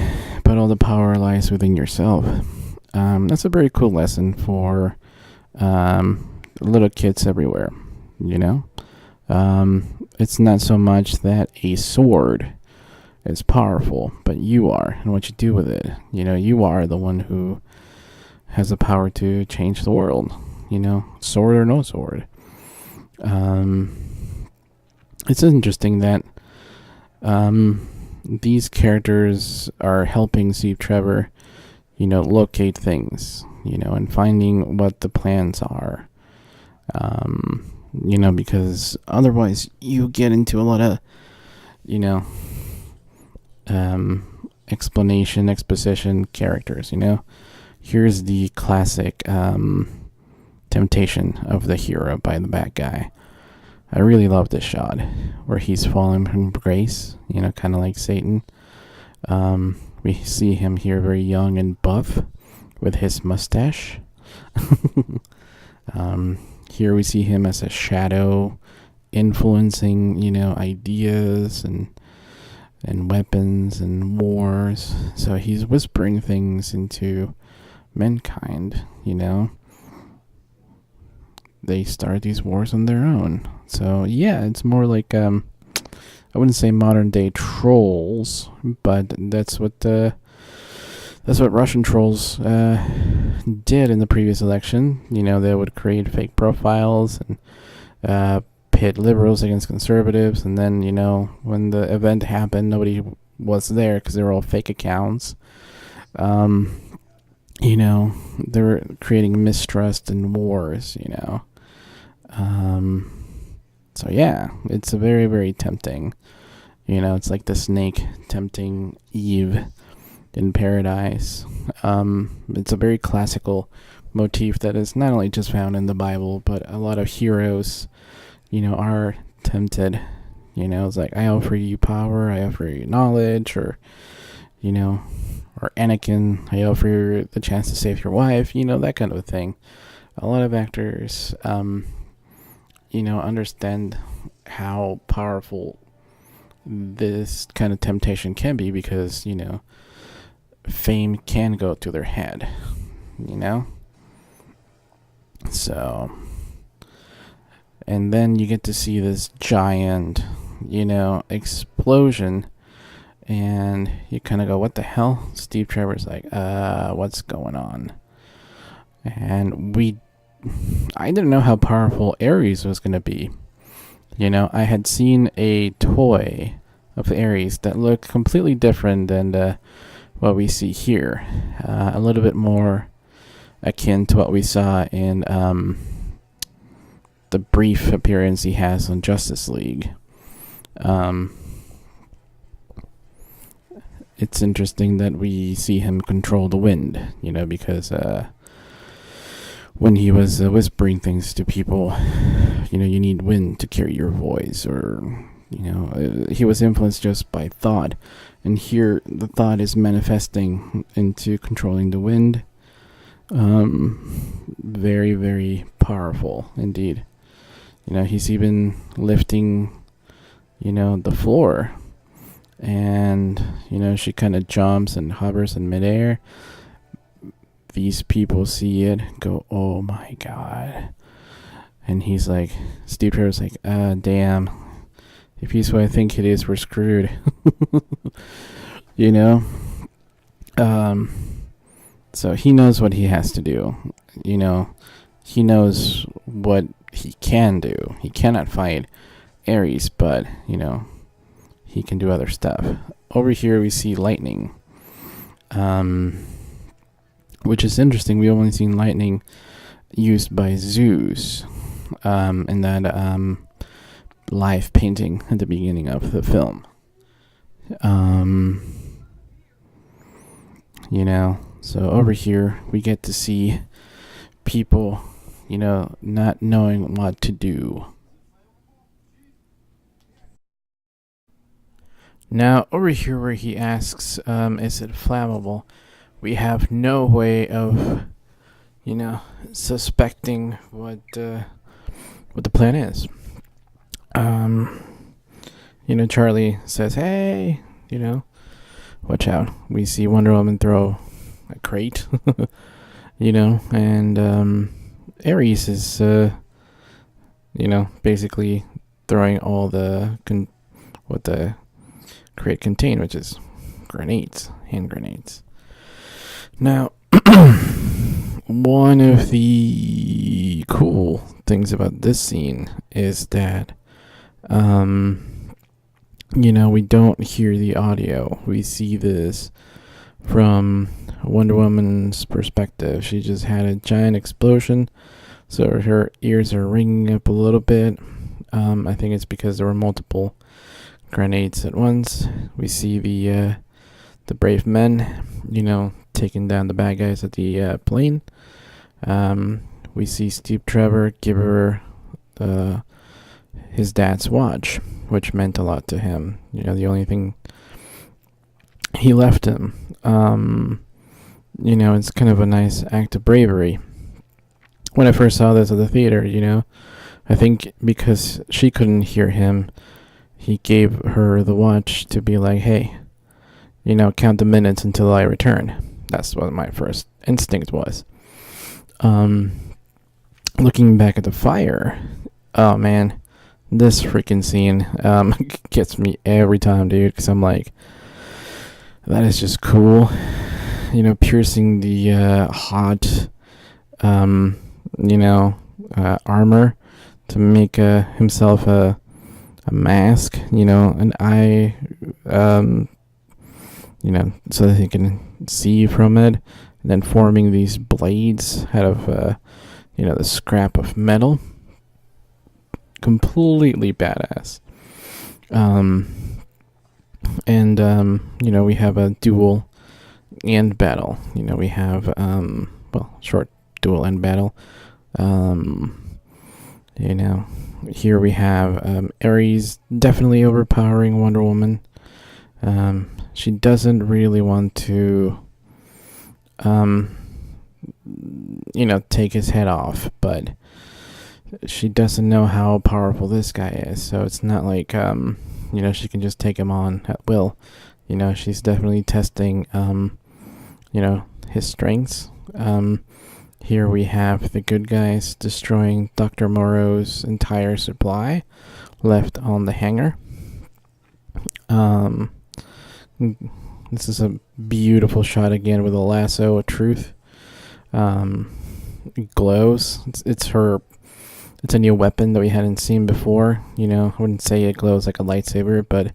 but all the power lies within yourself. That's a very cool lesson for little kids everywhere. It's not so much that a sword is powerful, but you are, and what you do with it. You are the one who has the power to change the world. Sword or no sword. It's interesting that these characters are helping Steve Trevor, locate things, and finding what the plans are. Because otherwise you get into a lot of, exposition characters. Here's the classic temptation of the hero by the bad guy. I really love this shot where he's falling from grace, kind of like Satan. We see him here very young and buff with his mustache. Here we see him as a shadow influencing, ideas and weapons and wars. So he's whispering things into mankind, They start these wars on their own. So yeah, it's more like I wouldn't say modern day trolls, but that's what Russian trolls did in the previous election. They would create fake profiles and pit liberals against conservatives, and then when the event happened, nobody was there because they were all fake accounts. They were creating mistrust and wars. So yeah, it's a very, very tempting. It's like the snake tempting Eve in paradise. It's a very classical motif that is not only just found in the Bible, but a lot of heroes, are tempted. It's like, I offer you power, I offer you knowledge, or Anakin, I offer you the chance to save your wife, that kind of thing. A lot of actors, understand how powerful this kind of temptation can be because, fame can go to their head, So, and then you get to see this giant, explosion, and you kind of go, what the hell? Steve Trevor's like, what's going on? And I didn't know how powerful Ares was going to be. I had seen a toy of Ares that looked completely different than what we see here. A little bit more akin to what we saw in the brief appearance he has on Justice League. It's interesting that we see him control the wind, because when he was whispering things to people, you need wind to carry your voice, or, he was influenced just by thought. And here the thought is manifesting into controlling the wind. Very, very powerful indeed. He's even lifting, the floor. And, she kind of jumps and hovers in midair. These people see it, go, oh my god. And he's like, Steve Trevor's like, damn. If he's what I think it is, we're screwed. So he knows what he has to do. He knows what he can do. He cannot fight Ares, but, he can do other stuff. Over here we see lightning. Which is interesting. We've only seen lightning used by Zeus in that live painting at the beginning of the film. So over here we get to see people, not knowing what to do. Now, over here where he asks, is it flammable? We have no way of, suspecting what the plan is. Charlie says, hey, watch out. We see Wonder Woman throw a crate, and Ares is, basically throwing all what the crate contained, which is grenades, hand grenades. Now, one of the cool things about this scene is that, we don't hear the audio. We see this from Wonder Woman's perspective. She just had a giant explosion, so her ears are ringing up a little bit. I think it's because there were multiple grenades at once. We see the brave men, taking down the bad guys at the plane. We see Steve Trevor give her his dad's watch, which meant a lot to him. The only thing he left him. It's kind of a nice act of bravery. When I first saw this at the theater, I think because she couldn't hear him, he gave her the watch to be like, hey, count the minutes until I return. That's what my first instinct was. Looking back at the fire, oh man, this freaking scene gets me every time, dude, because I'm like, that is just cool. Piercing the hot, armor to make himself a mask, an eye, so that he can see from it, and then forming these blades out of, the scrap of metal. Completely badass. We have a duel and battle. We have, short duel and battle. Here we have Ares definitely overpowering Wonder Woman. She doesn't really want to, take his head off, but she doesn't know how powerful this guy is, so it's not like, she can just take him on at will. She's definitely testing, his strengths. Here we have the good guys destroying Dr. Moreau's entire supply left on the hangar. This is a beautiful shot again with a lasso of truth. It glows. It's a new weapon that we hadn't seen before. I wouldn't say it glows like a lightsaber, but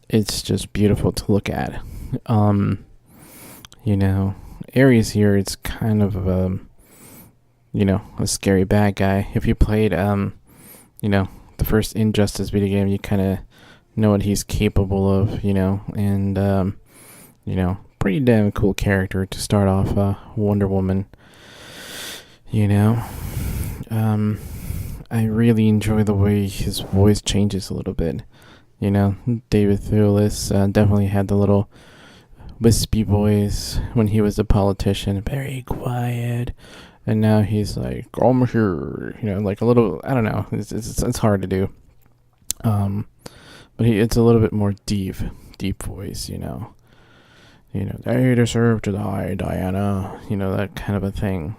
it's just beautiful to look at. Ares here, it's kind of a scary bad guy. If you played, the first Injustice video game, you kind of know what he's capable of, and, pretty damn cool character to start off Wonder Woman. I really enjoy the way his voice changes a little bit. David Thewlis definitely had the little wispy voice when he was a politician, very quiet, and now he's like, I'm here, like a little, I don't know, it's hard to do. But but it's a little bit more deep voice, they deserve to die, Diana, that kind of a thing.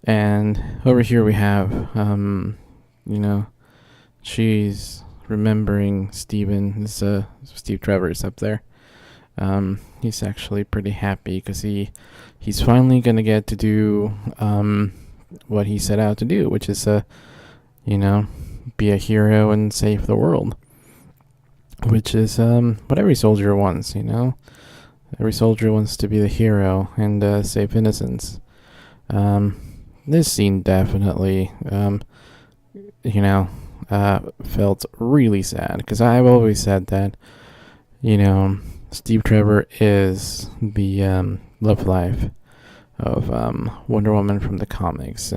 And over here we have, she's remembering Steven. Steve Trevor's up there. He's actually pretty happy because he's finally gonna get to do what he set out to do, which is be a hero and save the world, which is what every soldier wants. Every soldier wants to be the hero and save innocents. This scene definitely felt really sad, because I've always said that Steve Trevor is the love life of Wonder Woman from the comics.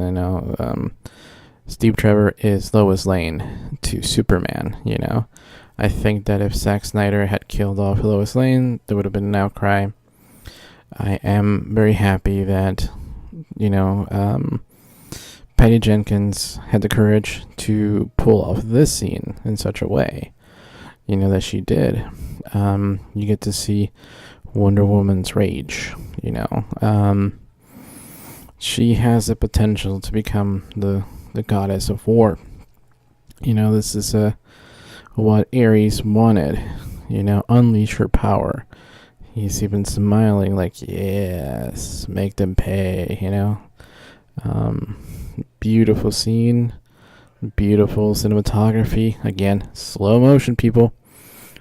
Steve Trevor is Lois Lane to Superman. I think that if Zack Snyder had killed off Lois Lane, there would have been an outcry. I am very happy that Patty Jenkins had the courage to pull off this scene in such a way, that she did. You get to see Wonder Woman's rage. She has the potential to become the goddess of war. This is what Ares wanted. Unleash her power. He's even smiling like, yes, make them pay. Beautiful scene, beautiful cinematography. Again, slow motion, people.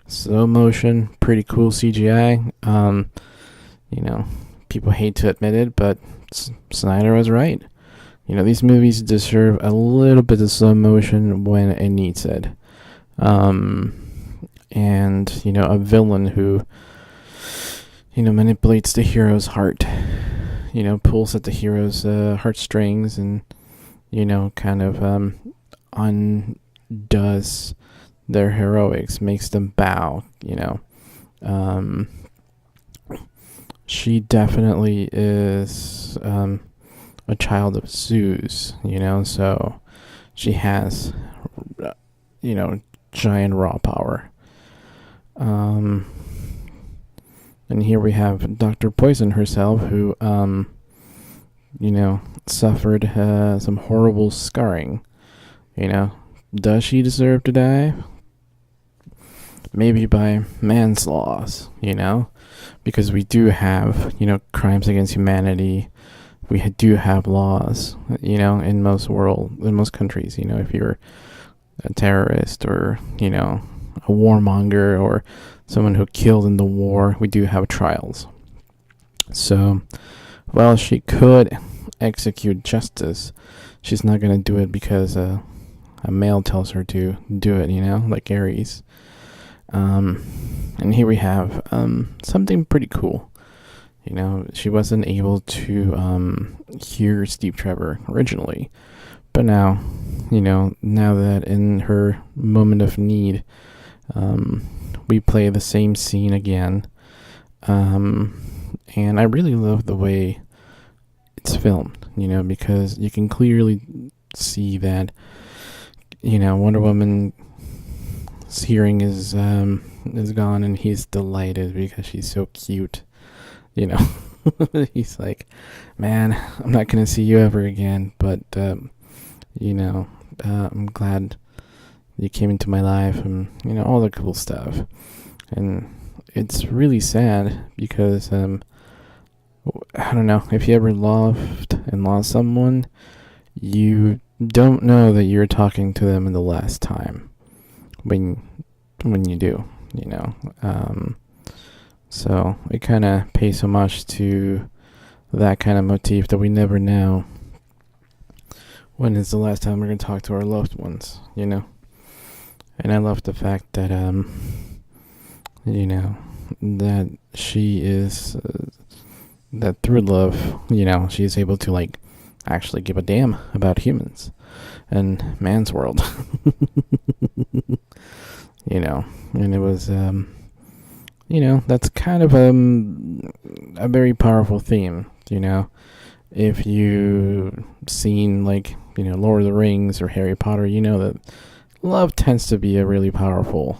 Slow motion, pretty cool CGI. People hate to admit it, but Snyder was right. These movies deserve a little bit of slow motion when it needs it. And a villain who manipulates the hero's heart, pulls at the hero's heartstrings and kind of undoes their heroics, makes them bow. She definitely is a child of Zeus, so she has giant raw power. And here we have Dr. Poison herself, who suffered some horrible scarring. Does she deserve to die? Maybe by man's laws, because we do have, crimes against humanity. We do have laws, in most countries. If you're a terrorist or, a warmonger or someone who killed in the war, we do have trials. So, while she could execute justice, she's not going to do it because a male tells her to do it, like Ares. And here we have something pretty cool. She wasn't able to hear Steve Trevor originally, but now that in her moment of need, we play the same scene again. And I really love the way it's filmed, because you can clearly see that, Wonder Woman's hearing is gone, and he's delighted because she's so cute. He's like, man, I'm not gonna see you ever again, but I'm glad you came into my life, and all the cool stuff. And it's really sad because I don't know, if you ever loved and lost someone, you don't know that you're talking to them in the last time when you do, so it kind of pays homage to that kind of motif, that we never know when is the last time we're going to talk to our loved ones, And I love the fact that that she is that through love, she's able to actually give a damn about humans and man's world. And it was that's kind of a very powerful theme. If you've seen Lord of the Rings or Harry Potter, that love tends to be a really powerful,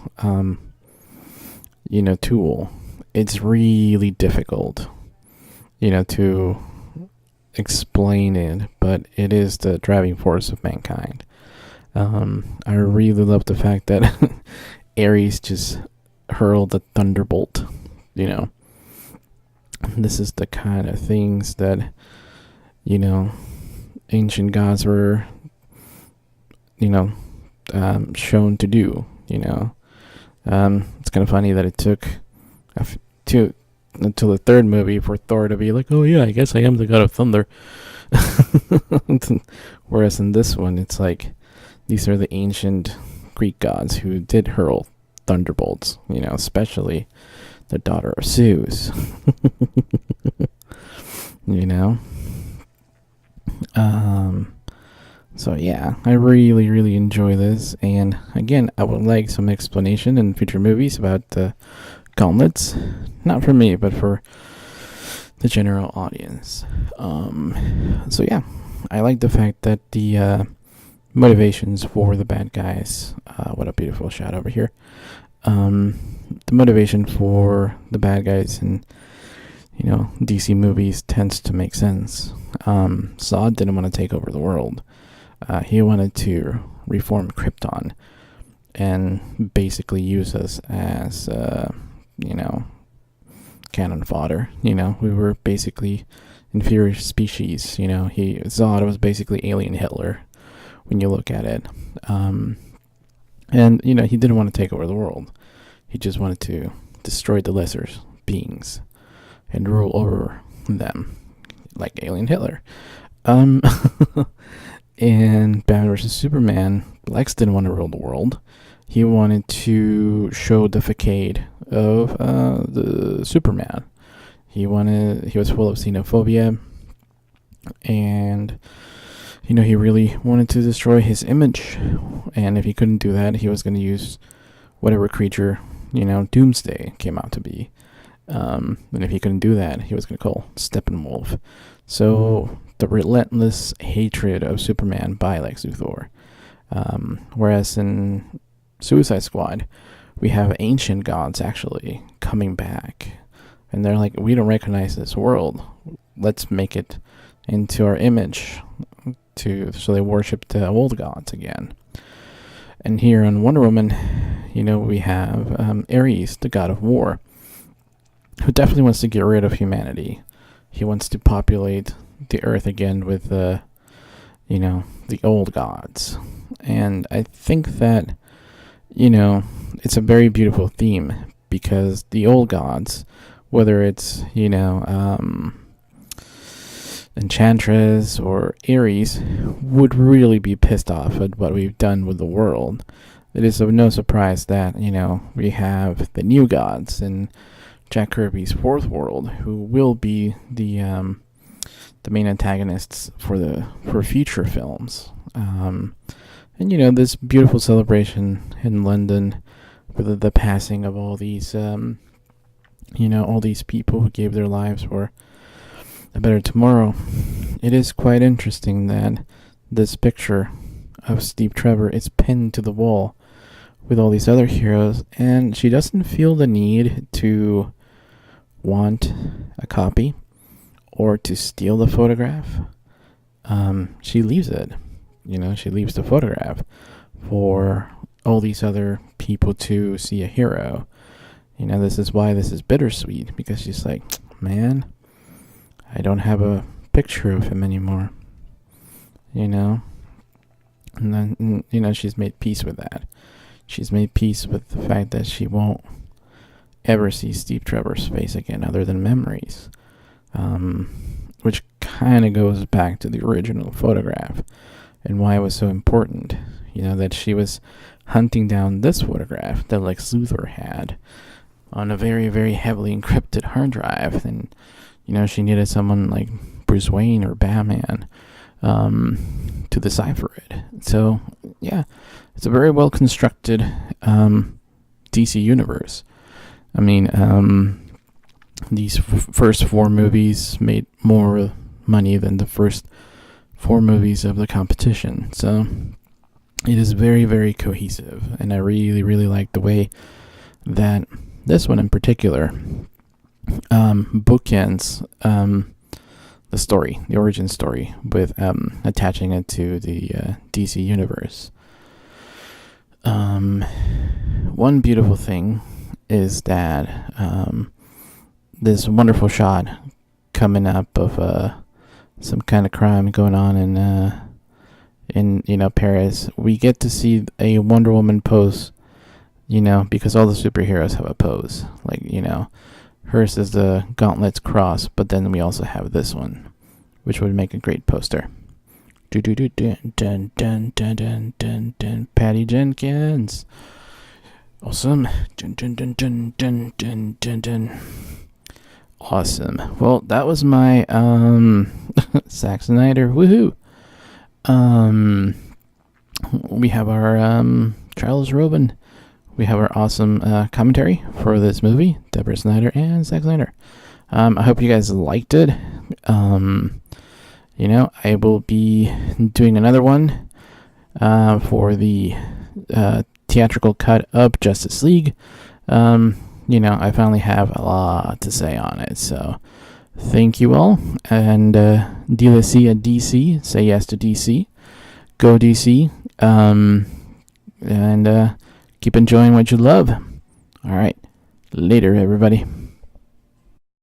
tool. It's really difficult, to explain it, but it is the driving force of mankind. I really love the fact that Ares just hurled the thunderbolt. This is the kind of things that, ancient gods were, shown to do. It's kind of funny that it took until the third movie for Thor to be like, oh yeah, I guess I am the god of thunder. Whereas in this one, it's like, these are the ancient Greek gods who did hurl thunderbolts, especially the daughter of Zeus. So yeah, I really, really enjoy this. And again, I would like some explanation in future movies about the gauntlets. Not for me, but for the general audience. So yeah, I like the fact that the motivations for the bad guys, what a beautiful shot over here. The motivation for the bad guys in, DC movies tends to make sense. Zod didn't want to take over the world. He wanted to reform Krypton and basically use us as, cannon fodder. We were basically inferior species. Zod was basically alien Hitler when you look at it. And, he didn't want to take over the world. He just wanted to destroy the lesser beings and rule over them, like alien Hitler. In Batman vs. Superman, Lex didn't want to rule the world. He wanted to show the facade of the Superman. He was full of xenophobia, and he really wanted to destroy his image. And if he couldn't do that, he was going to use whatever creature, Doomsday came out to be. And if he couldn't do that, he was going to call Steppenwolf. So the relentless hatred of Superman by Lex Luthor. Whereas in Suicide Squad, we have ancient gods actually coming back. And they're like, we don't recognize this world. Let's make it into our image. So they worship the old gods again. And here on Wonder Woman, we have Ares, the god of war, who definitely wants to get rid of humanity. He wants to populate the earth again with the old gods. And I think that, it's a very beautiful theme, because the old gods, whether it's, Enchantress or Ares, would really be pissed off at what we've done with the world. It is of no surprise that, we have the new gods in Jack Kirby's Fourth World, who will be the main antagonists for future films. And this beautiful celebration in London with the passing of all these all these people who gave their lives for a better tomorrow. It is quite interesting that this picture of Steve Trevor is pinned to the wall with all these other heroes, and she doesn't feel the need to want a copy or to steal the photograph. She leaves it. She leaves the photograph for all these other people to see a hero. This is why this is bittersweet, because she's like, man, I don't have a picture of him anymore. And then, she's made peace with that. She's made peace with the fact that she won't ever see Steve Trevor's face again other than memories. Which kind of goes back to the original photograph and why it was so important. That she was hunting down this photograph that Lex Luthor had on a very, very heavily encrypted hard drive. And, she needed someone like Bruce Wayne or Batman to decipher it. So, yeah, it's a very well constructed DC universe. I mean, these first four movies made more money than the first four movies of the competition. So, it is very, very cohesive, and I really, really like the way that this one in particular bookends the story, the origin story, with attaching it to the DC universe. One beautiful thing is that this wonderful shot coming up of some kind of crime going on in Paris. We get to see a Wonder Woman pose, because all the superheroes have a pose. Like, hers is the Gauntlets cross, but then we also have this one, which would make a great poster. Patty Jenkins. Awesome. Awesome. Well, that was my Zack Snyder. Woohoo. We have our Charles Robin. We have our awesome commentary for this movie, Deborah Snyder and Zack Snyder. I hope you guys liked it. I will be doing another one for the theatrical cut of Justice League. I finally have a lot to say on it, so thank you all, and DLC at DC, say yes to DC, go DC, and keep enjoying what you love. Alright, later everybody.